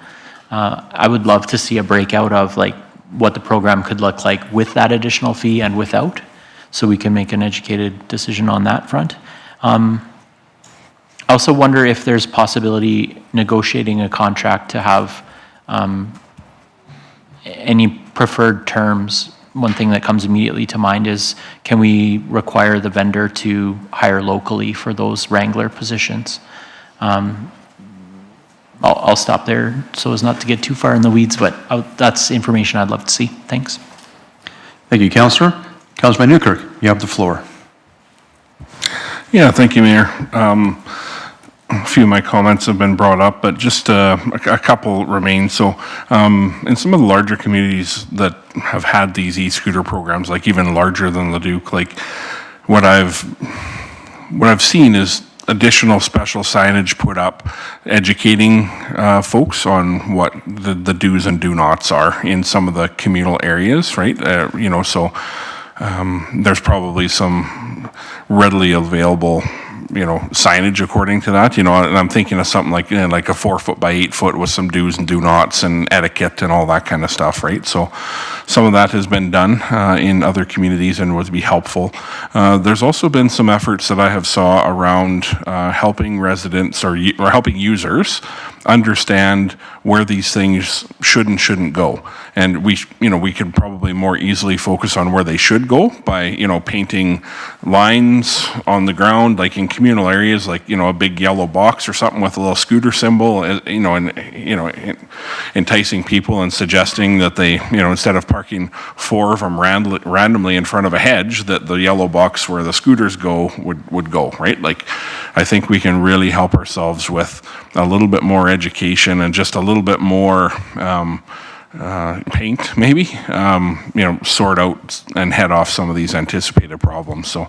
I would love to see a breakout of like what the program could look like with that additional fee and without, so we can make an educated decision on that front. I also wonder if there's possibility negotiating a contract to have any preferred terms. One thing that comes immediately to mind is, can we require the vendor to hire locally for those wrangler positions? I'll stop there so as not to get too far in the weeds, but that's information I'd love to see. Thanks. Thank you, Councillor. Councillor Van Newkirk, you have the floor. Yeah, thank you, Mayor. a few of my comments have been brought up, but just a couple remain. So in some of the larger communities that have had these e-scooter programs, like even larger than Leduc, like what I've seen is additional special signage put up educating folks on what the do's and do nots are in some of the communal areas, right? So there's probably some readily available signage according to that, and I'm thinking of something like, like a 4 foot by 8 foot with some do's and do nots and etiquette and all that kind of stuff, right? So some of that has been done in other communities and would be helpful. There's also been some efforts that I have saw around helping residents or helping users understand where these things should and shouldn't go. And we could probably more easily focus on where they should go by, painting lines on the ground, like in communal areas, like, a big yellow box or something with a little scooter symbol, and enticing people and suggesting that they, instead of parking 4 of them randomly in front of a hedge, that the yellow box where the scooters go would go, right? Like, I think we can really help ourselves with a little bit more education and just a little bit more paint, maybe, sort out and head off some of these anticipated problems. So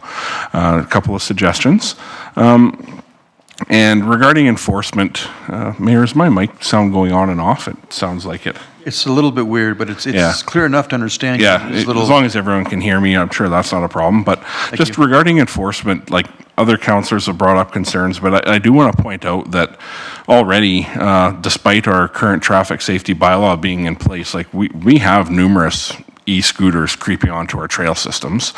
a couple of suggestions. And regarding enforcement, Mayor, is my mic sound going on and off? It sounds like it. It's a little bit weird, but it's clear enough to understand. Yeah, as long as everyone can hear me, I'm sure that's not a problem. But just regarding enforcement, like other councillors have brought up concerns, but I do want to point out that already, despite our current traffic safety bylaw being in place, like we have numerous e-scooters creeping onto our trail systems,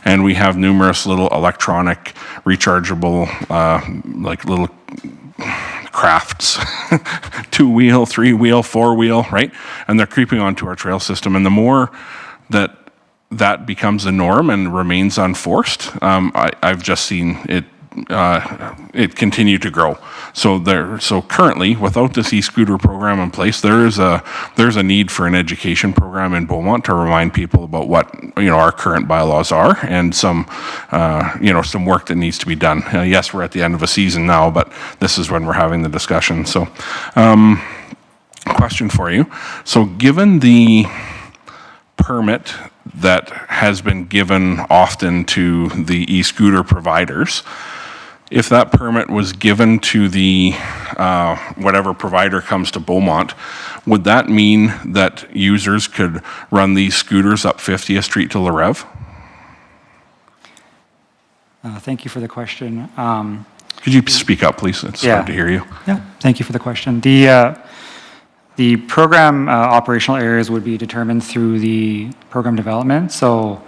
and we have numerous little electronic rechargeable, like little crafts, 2-wheel, 3-wheel, 4-wheel, right? And they're creeping onto our trail system. And the more that becomes the norm and remains unforced, I've just seen it continue to grow. So currently, without this e-scooter program in place, there's a need for an education program in Beaumont to remind people about what our current bylaws are, and some work that needs to be done. Yes, we're at the end of a season now, but this is when we're having the discussion. So, question for you. So, given the permit that has been given often to the e-scooter providers, if that permit was given to the whatever provider comes to Beaumont, would that mean that users could run these scooters up 50th Street to Larev? Thank you for the question. Could you speak up, please? It's hard to hear you. Yeah, thank you for the question. The program operational areas would be determined through the program development. So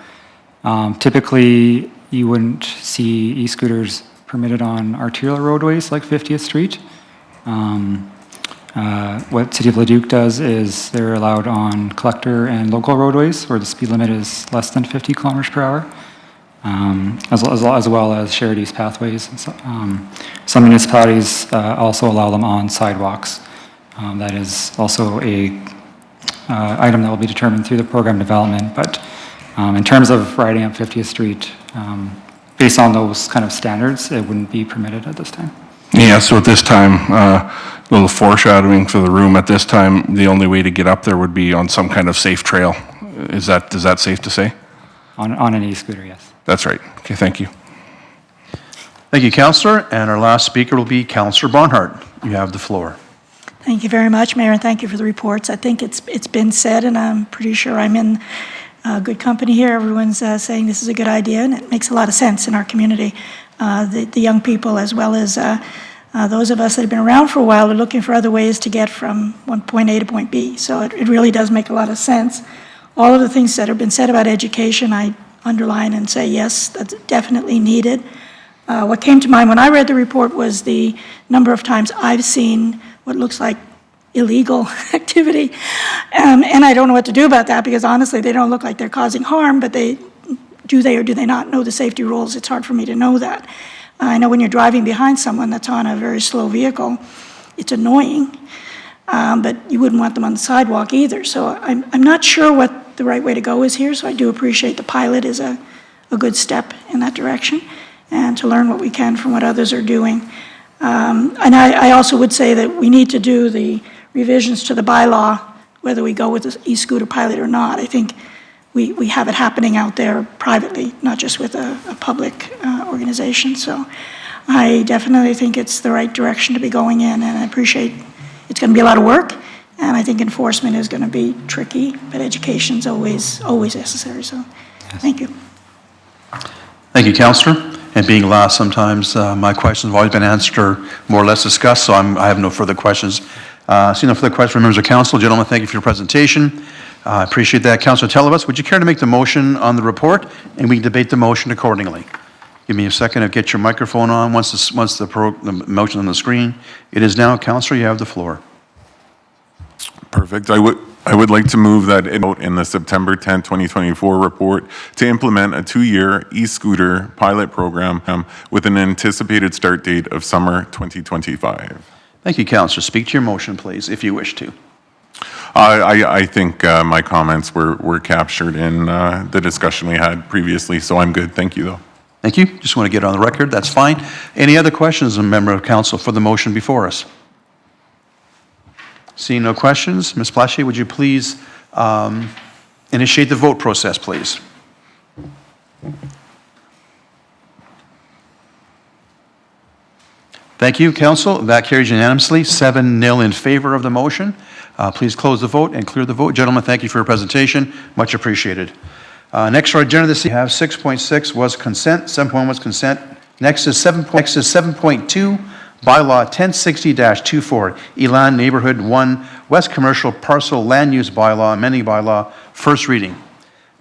typically, you wouldn't see e-scooters permitted on arterial roadways like 50th Street. What City of Leduc does is they're allowed on collector and local roadways where the speed limit is less than 50 kilometers per hour, as well as shared use pathways. And so, some municipalities also allow them on sidewalks. That is also a item that will be determined through the program development. But in terms of riding up 50th Street, based on those kind of standards, it wouldn't be permitted at this time. Yeah, so at this time, a little foreshadowing for the room, at this time, the only way to get up there would be on some kind of safe trail. Is that safe to say? On an e-scooter, yes. That's right. Okay, thank you. Thank you, Councillor. And our last speaker will be Councillor Barnhart. You have the floor. Thank you very much, Mayor, and thank you for the reports. I think it's been said, and I'm pretty sure I'm in good company here. Everyone's saying this is a good idea, and it makes a lot of sense in our community. The young people, as well as those of us that have been around for a while, are looking for other ways to get from point A to point B. So it really does make a lot of sense. All of the things that have been said about education, I underline and say, yes, that's definitely needed. What came to mind when I read the report was the number of times I've seen what looks like illegal activity. And I don't know what to do about that, because honestly, they don't look like they're causing harm, but do they or do they not know the safety rules? It's hard for me to know that. I know when you're driving behind someone that's on a very slow vehicle, it's annoying, but you wouldn't want them on the sidewalk either. So I'm not sure what the right way to go is here, so I do appreciate the pilot is a good step in that direction, and to learn what we can from what others are doing. And I also would say that we need to do the revisions to the bylaw, whether we go with the e-scooter pilot or not. I think we have it happening out there privately, not just with a public organization. So I definitely think it's the right direction to be going in, and I appreciate it's going to be a lot of work, and I think enforcement is going to be tricky, but education's always necessary. So thank you. Thank you, Councillor. And being last, sometimes my questions have always been answered or more or less discussed, so I have no further questions. Seeing no further questions from members of council, gentlemen, thank you for your presentation. I appreciate that. Councillor Telebus, would you care to make the motion on the report, and we can debate the motion accordingly? Give me a second to get your microphone on once the motion on the screen. It is now, Councillor, you have the floor. Perfect. I would like to move that in the September 10, 2024 report to implement a 2-year e-scooter pilot program with an anticipated start date of summer 2025. Thank you, Councillor. Speak to your motion, please, if you wish to. I think my comments were captured in the discussion we had previously, so I'm good. Thank you, though. Thank you. Just want to get it on the record. That's fine. Any other questions, a member of council, for the motion before us? Seeing no questions, Ms. Blaché, would you please initiate the vote process, please? Thank you, council. That carries unanimously, 7-0 in favor of the motion. Please close the vote and clear the vote. Gentlemen, thank you for your presentation. Much appreciated. Next on our agenda this evening, we have 6.6 was consent, 7.1 was consent. Next is 7.2, Bylaw 1060-24, Elan Neighborhood 1, West Commercial Parcel Land Use Bylaw, amending bylaw, first reading.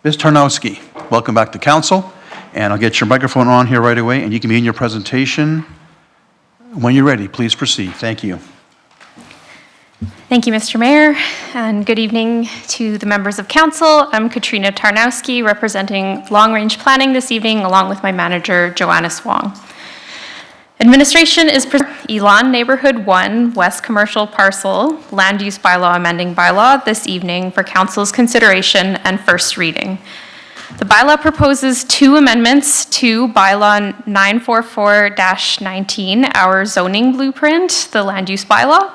Ms. Tarnowski, welcome back to council, and I'll get your microphone on here right away, and you can begin your presentation when you're ready. Please proceed. Thank you. Thank you, Mr. Mayor, and good evening to the members of council. I'm Katrina Tarnowski, representing Long Range Planning this evening, along with my manager, Joanna Swong. Administration is Elan Neighborhood 1 West Commercial Parcel Land Use Bylaw amending bylaw this evening for council's consideration and first reading. The bylaw proposes 2 amendments to bylaw 944-19, our zoning blueprint, the land use bylaw.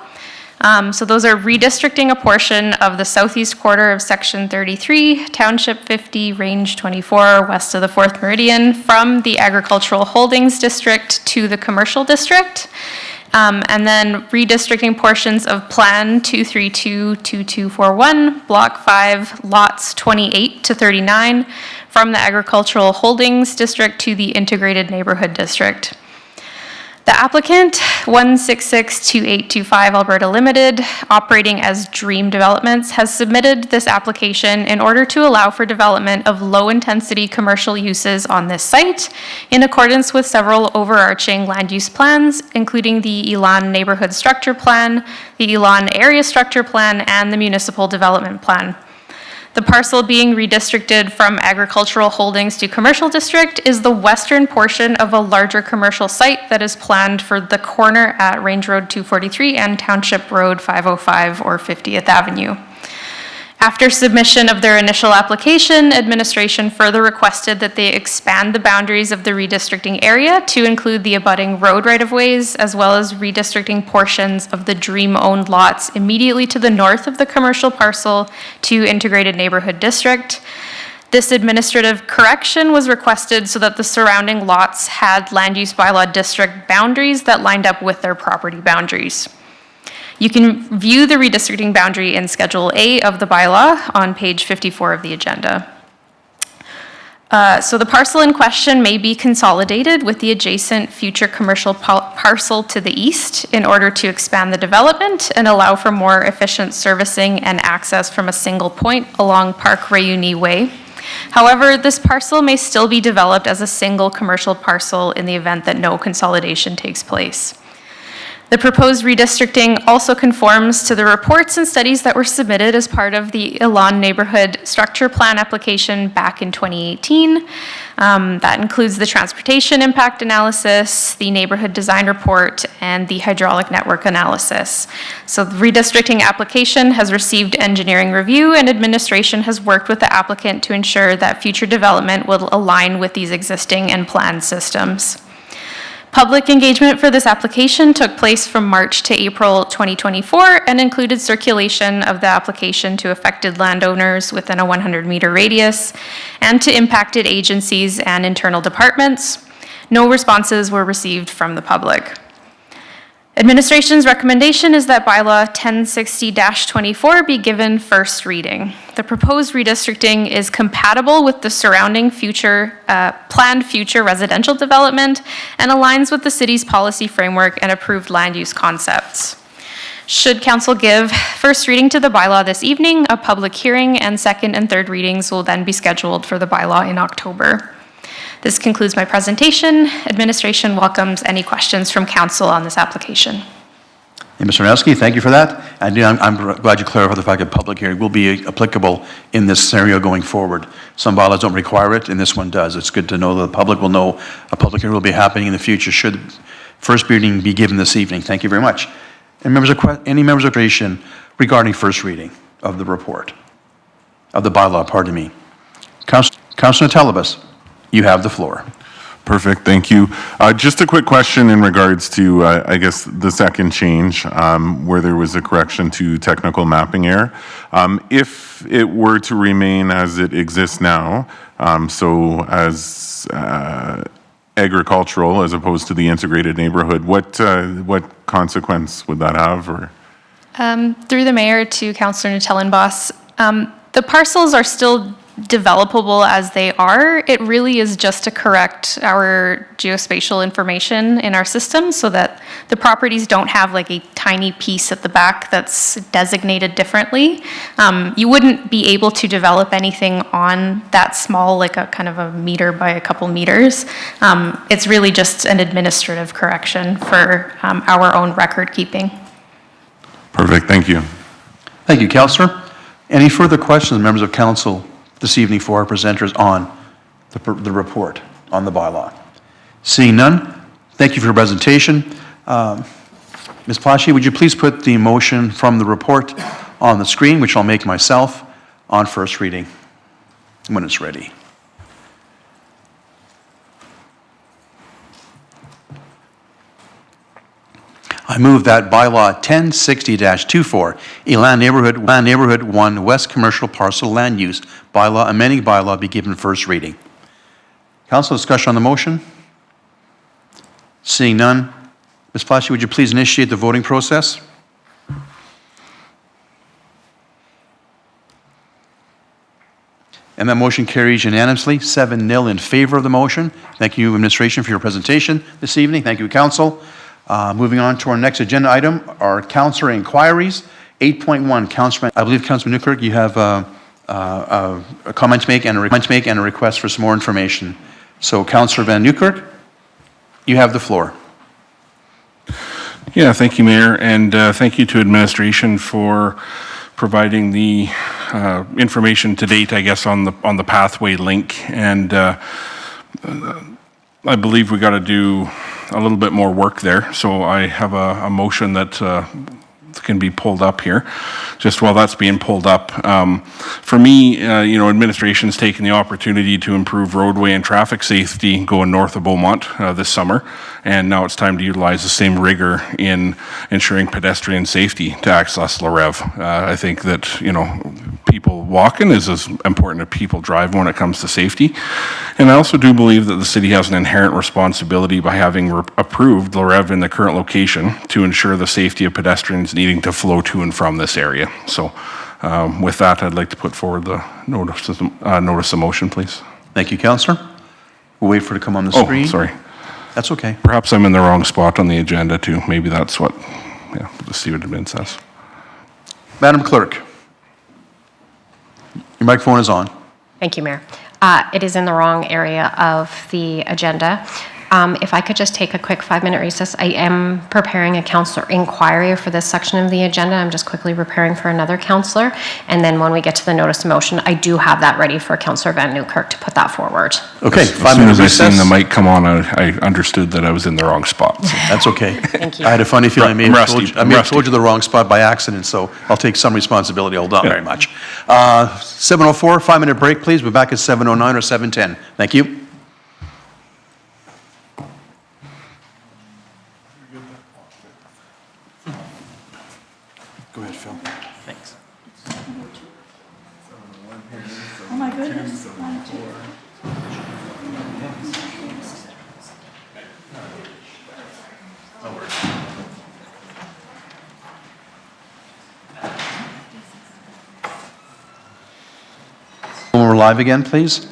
So those are redistricting a portion of the southeast quarter of Section 33, Township 50, Range 24, west of the 4th Meridian, from the Agricultural Holdings District to the Commercial District, and then redistricting portions of Plan 232-2241, Block 5, Lots 28 to 39, from the Agricultural Holdings District to the Integrated Neighborhood District. The applicant, 1662825 Alberta Limited, operating as Dream Developments, has submitted this application in order to allow for development of low-intensity commercial uses on this site in accordance with several overarching land use plans, including the Elan Neighborhood Structure Plan, the Elan Area Structure Plan, and the Municipal Development Plan. The parcel being redistricted from agricultural holdings to commercial district is the western portion of a larger commercial site that is planned for the corner at Range Road 243 and Township Road 505 or 50th Avenue. After submission of their initial application, administration further requested that they expand the boundaries of the redistricting area to include the abutting road right-of-ways, as well as redistricting portions of the Dream-owned lots immediately to the north of the commercial parcel to Integrated Neighborhood District. This administrative correction was requested so that the surrounding lots had land use bylaw district boundaries that lined up with their property boundaries. You can view the redistricting boundary in Schedule A of the bylaw on page 54 of the agenda. So the parcel in question may be consolidated with the adjacent future commercial parcel to the east in order to expand the development and allow for more efficient servicing and access from a single point along Park Réunie Way. However, this parcel may still be developed as a single commercial parcel in the event that no consolidation takes place. The proposed redistricting also conforms to the reports and studies that were submitted as part of the Elan Neighborhood Structure Plan application back in 2018. That includes the transportation impact analysis, the neighborhood design report, and the hydraulic network analysis. So the redistricting application has received engineering review, and administration has worked with the applicant to ensure that future development will align with these existing and planned systems. Public engagement for this application took place from March to April 2024 and included circulation of the application to affected landowners within a 100-meter radius and to impacted agencies and internal departments. No responses were received from the public. Administration's recommendation is that bylaw 1060-24 be given first reading. The proposed redistricting is compatible with the surrounding planned future residential development and aligns with the city's policy framework and approved land use concepts. Should council give first reading to the bylaw this evening, a public hearing and second and third readings will then be scheduled for the bylaw in October. This concludes my presentation. Administration welcomes any questions from council on this application. Hey, Mr. Narowski, thank you for that. And I'm glad you clarified the fact that public hearing will be applicable in this scenario going forward. Some bylaws don't require it, and this one does. It's good to know that the public will know a public hearing will be happening in the future should first reading be given this evening. Thank you very much. And any members of creation regarding first reading of the report, of the bylaw, pardon me. Councilor Telebas, you have the floor. Perfect, thank you. Just a quick question in regards to, I guess, the second change, where there was a correction to technical mapping error. If it were to remain as it exists now, so as agricultural as opposed to the integrated neighborhood, what consequence would that have? Or Through the mayor to Councillor Natellenbos, the parcels are still developable as they are. It really is just to correct our geospatial information in our system so that the properties don't have like a tiny piece at the back that's designated differently. You wouldn't be able to develop anything on that small, like a kind of a meter by a couple meters. It's really just an administrative correction for our own record keeping. Perfect, thank you. Thank you, Councillor. Any further questions, members of council, this evening for our presenters on the report on the bylaw? Seeing none, thank you for your presentation. Ms. Plashi, would you please put the motion from the report on the screen, which I'll make myself, on first reading when it's ready. I move that bylaw 1060-24, a land neighborhood 1 West Commercial Parcel Land Use bylaw, amending bylaw, be given first reading. Council, discussion on the motion? Seeing none, Ms. Plashi, would you please initiate the voting process? And that motion carries unanimously, 7-0 in favor of the motion. Thank you, administration, for your presentation this evening. Thank you, council. Moving on to our next agenda item, our councillor inquiries. 8.1, Councilman, I believe Councilman Newkirk, you have a comment to make and a request for some more information. So Councillor Van Newkirk, you have the floor. Yeah, thank you, Mayor, and thank you to administration for providing the information to date, I guess, on the pathway link. And I believe we got to do a little bit more work there. So I have a motion that can be pulled up here. Just while that's being pulled up, for me, administration's taken the opportunity to improve roadway and traffic safety going north of Beaumont this summer, and now it's time to utilize the same rigor in ensuring pedestrian safety to access La Rev. I think that people walking is as important as people driving when it comes to safety, and I also do believe that the city has an inherent responsibility by having approved La Rev in the current location to ensure the safety of pedestrians needing to flow to and from this area. So with that, I'd like to put forward the notice of motion, please. Thank you, Councillor. We'll wait for it to come on the screen. Oh, sorry. That's okay. Perhaps I'm in the wrong spot on the agenda too. Maybe that's what, let's see what admin says. Madam Clerk, your microphone is on. Thank you, Mayor. It is in the wrong area of the agenda. If I could just take a quick 5-minute recess. I am preparing a councillor inquiry for this section of the agenda. I'm just quickly preparing for another councillor. And then when we get to the notice of motion, I do have that ready for Councillor Van Newkirk to put that forward. Okay, As 5 soon minutes as I recess. seen the mic come on, I understood that I was in the wrong spot. So. That's okay. Thank you. I had a funny feeling I may have Rusty. told you the wrong spot by accident, so I'll take some responsibility. Hold on very much. 7:04, 5-minute break, please. We're back at 7:09 or 7:10. Thank you. Go ahead, Phil. Thanks. Oh, my goodness. When we're live again, please.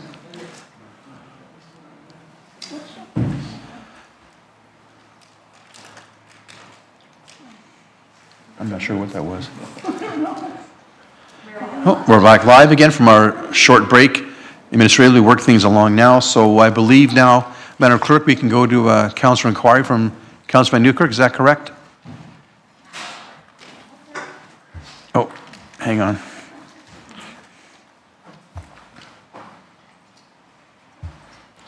I'm not sure what that was. Oh, we're back live again from our short break. Administratively, work things along now, so I believe now, Madam Clerk, we can go to a councillor inquiry from Councillor Van Newkirk, is that correct? Oh, hang on.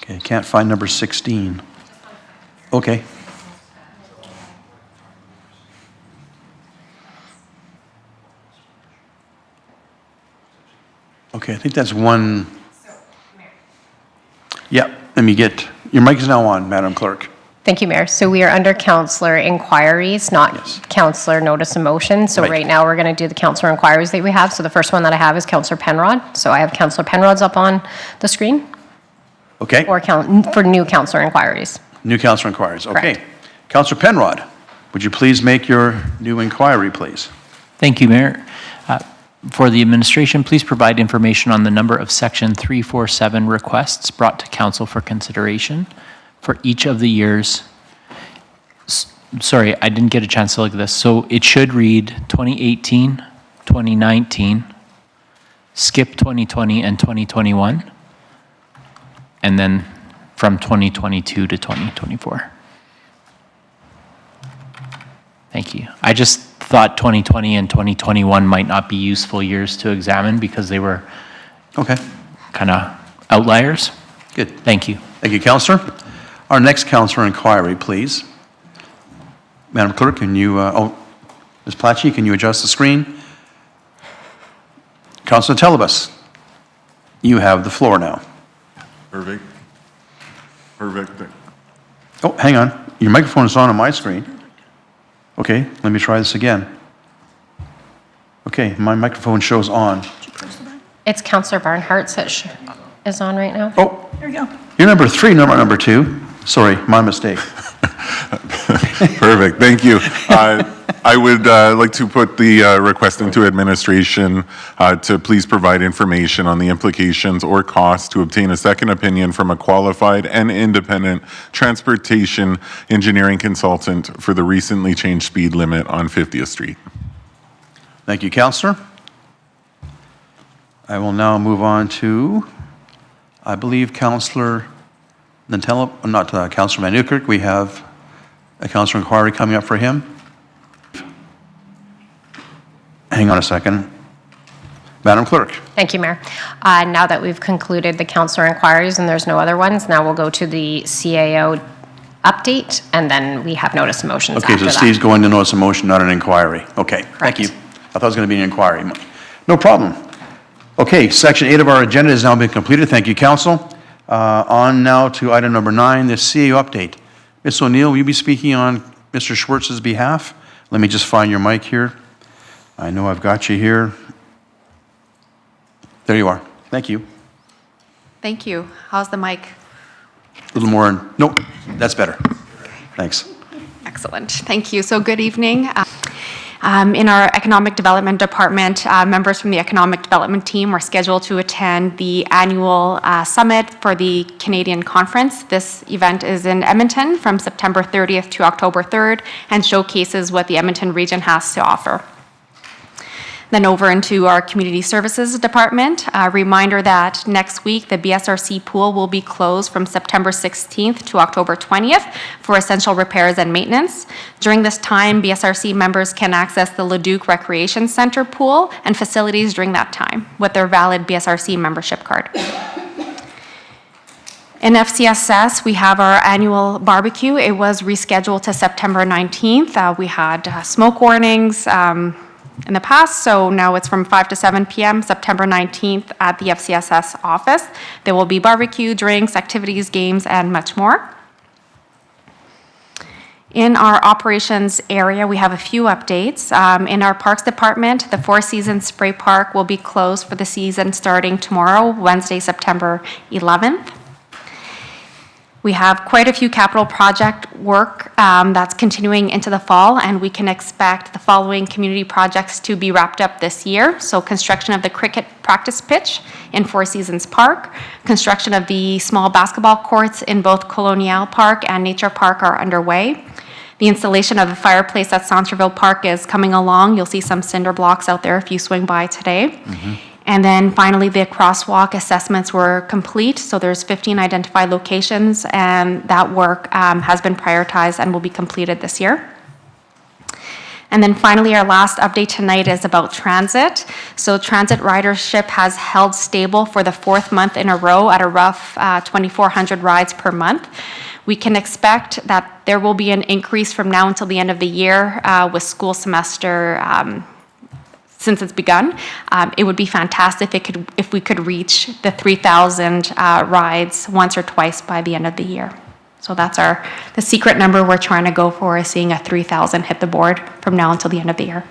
Okay, can't find number 16. Okay. Okay, I think that's one. Yeah, let me get, your mic is now on, Madam Clerk. Thank you, Mayor. So we are under councillor inquiries, not Yes. councillor notice of motion. So Right. right now, we're going to do the councillor inquiries that we have. So the first one that I have is councillor Penrod. So I have councillor Penrod's up on the screen, Okay, or for new councillor inquiries. new councillor inquiries, okay. Correct. Councillor Penrod, would you please make your new inquiry, please? Thank you, Mayor. For the administration, please provide information on the number of Section 347 requests brought to council for consideration for each of the years. Sorry, I didn't get a chance to look at this. So it should read 2018, 2019, skip 2020 and 2021, and then from 2022 to 2024. Thank you. I just thought 2020 and 2021 might not be useful years to examine because they were Okay, kind of outliers. good. Thank you. Thank you, Councillor. Our next councillor inquiry, please. Madam Clerk, can you, Ms. Platchy, can you adjust the screen? Councillor Telebus, you have the floor now. Perfect. Perfect. Oh, hang on. Your microphone is on my screen. Okay, let me try this again. Okay, my microphone shows on. It's councillor Barnhart's that is on right now. Oh, There we go. you're number 3, number 2. Sorry, my mistake. Perfect, thank you. I would like to put the request into administration to please provide information on the implications or costs to obtain a second opinion from a qualified and independent transportation engineering consultant for the recently changed speed limit on 50th Street. Thank you, Councillor. I will now move on to, I believe, Councillor Nantella, not Councillor Van Newkirk. We have a councillor inquiry coming up for him. Hang on a second. Madam Clerk. Thank you, Mayor. Now that we've concluded the councillor inquiries and there's no other ones, now we'll go to the CAO update, and then we have notice of motions Okay, after so that. Steve's going to notice a motion, not an inquiry. Okay, thank you. Correct. I thought it was going to be an inquiry. No problem. Okay, Section 8 of our agenda has now been completed. Thank you, Council. On now to item number 9, the CAO update. Ms. O'Neill, will you be speaking on Mr. Schwartz's behalf? Let me just find your mic here. I know I've got you here. There you are. Thank you. Thank you. How's the mic? A little more, nope, that's better. Thanks. Excellent. Thank you. So good evening. In our Economic Development Department, members from the Economic Development team are scheduled to attend the annual summit for the Canadian Conference. This event is in Edmonton from September 30th to October 3rd and showcases what the Edmonton region has to offer. Then over into our Community Services Department. A reminder that next week, the BSRC pool will be closed from September 16th to October 20th for essential repairs and maintenance. During this time, BSRC members can access the Leduc Recreation Center pool and facilities during that time with their valid BSRC membership card. In FCSS, we have our annual barbecue. It was rescheduled to September 19th. We had smoke warnings in the past, so now it's from 5 to 7 p.m., September 19th at the FCSS office. There will be barbecue, drinks, activities, games, and much more. In our operations area, we have a few updates. In our Parks Department, the Four Seasons Spray Park will be closed for the season starting tomorrow, Wednesday, September 11th. We have quite a few capital project work that's continuing into the fall, and we can expect the following community projects to be wrapped up this year. So construction of the cricket practice pitch in Four Seasons Park, construction of the small basketball courts in both Colonial Park and Nature Park are underway. The installation of the fireplace at Centerville Park is coming along. You'll see some cinder blocks out there if you swing by today. And then finally, the crosswalk assessments were complete. So there's 15 identified locations, and that work has been prioritized and will be completed this year. And then finally, our last update tonight is about transit. So transit ridership has held stable for the 4th month in a row at a rough 2,400 rides per month. We can expect that there will be an increase from now until the end of the year with school semester since it's begun. It would be fantastic if we could reach the 3,000 rides once or twice by the end of the year. So that's the secret number we're trying to go for, is seeing a 3,000 hit the board from now until the end of the year.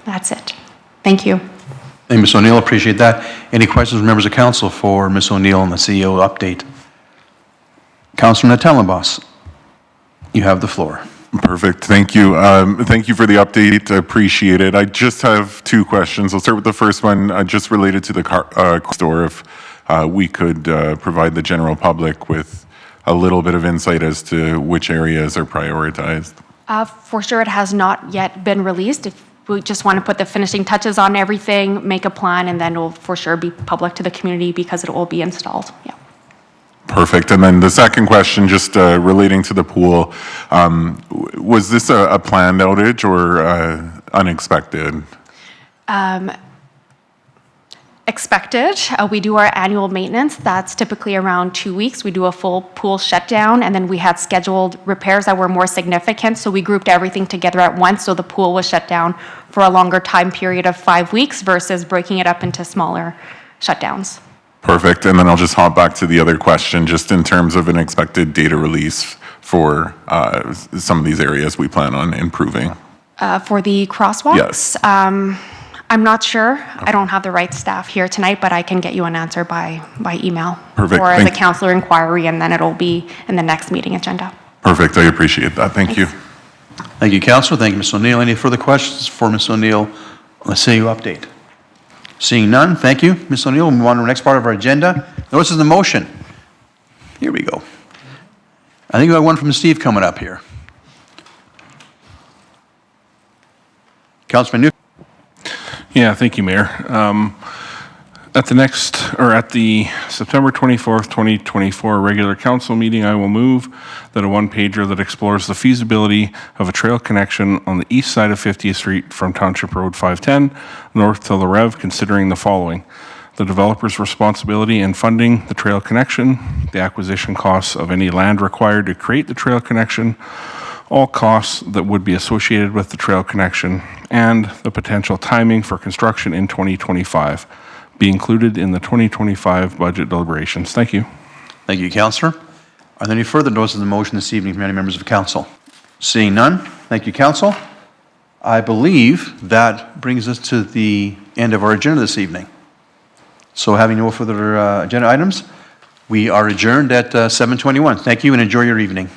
That's it. Thank you. Thank you, Ms. O'Neill. Appreciate that. Any questions from members of council for Ms. O'Neill and the CEO update? Councilor Natellenbos, you have the floor. Perfect. Thank you. Thank you for the update. I appreciate it. I just have 2 questions. I'll start with the first one, just related to the car store. If we could provide the general public with a little bit of insight as to which areas are prioritized. For sure, it has not yet been released. If we just want to put the finishing touches on everything, make a plan, and then it will for sure be public to the community because it will be installed. Yeah. Perfect. And then the second question, just relating to the pool, was this a planned outage or unexpected? Expected. We do our annual maintenance. That's typically around 2 weeks. We do a full pool shutdown, and then we had scheduled repairs that were more significant, so we grouped everything together at once, so the pool was shut down for a longer time period of 5 weeks versus breaking it up into smaller shutdowns. Perfect. And then I'll just hop back to the other question, just in terms of an expected data release for some of these areas we plan on improving. For the crosswalks? Yes. I'm not sure. I don't have the right staff here tonight, but I can get you an answer by email. Perfect. Or as a councillor inquiry, and then it'll be in the next meeting agenda. Perfect. I appreciate that. Thank you. Thank you, Councilor. Thank you, Ms. O'Neill. Any further questions for Ms. O'Neill on the CEO update? Seeing none, thank you, Ms. O'Neill. We'll move on to the next part of our agenda. Notice of the motion. Here we go. I think we have one from Steve coming up here. Councilman Newcomb. Yeah, thank you, Mayor. At the September 24th, 2024 regular council meeting, I will move that a one-pager that explores the feasibility of a trail connection on the east side of 50th Street from Township Road 510 north to the Rev, considering the following: the developer's responsibility in funding the trail connection, the acquisition costs of any land required to create the trail connection, all costs that would be associated with the trail connection, and the potential timing for construction in 2025 be included in the 2025 budget deliberations. Thank you. Thank you, Councillor. Are there any further notices of the motion this evening from any members of council? Seeing none, thank you, Council. I believe that brings us to the end of our agenda this evening. So having no further agenda items, we are adjourned at 7:21. Thank you and enjoy your evening.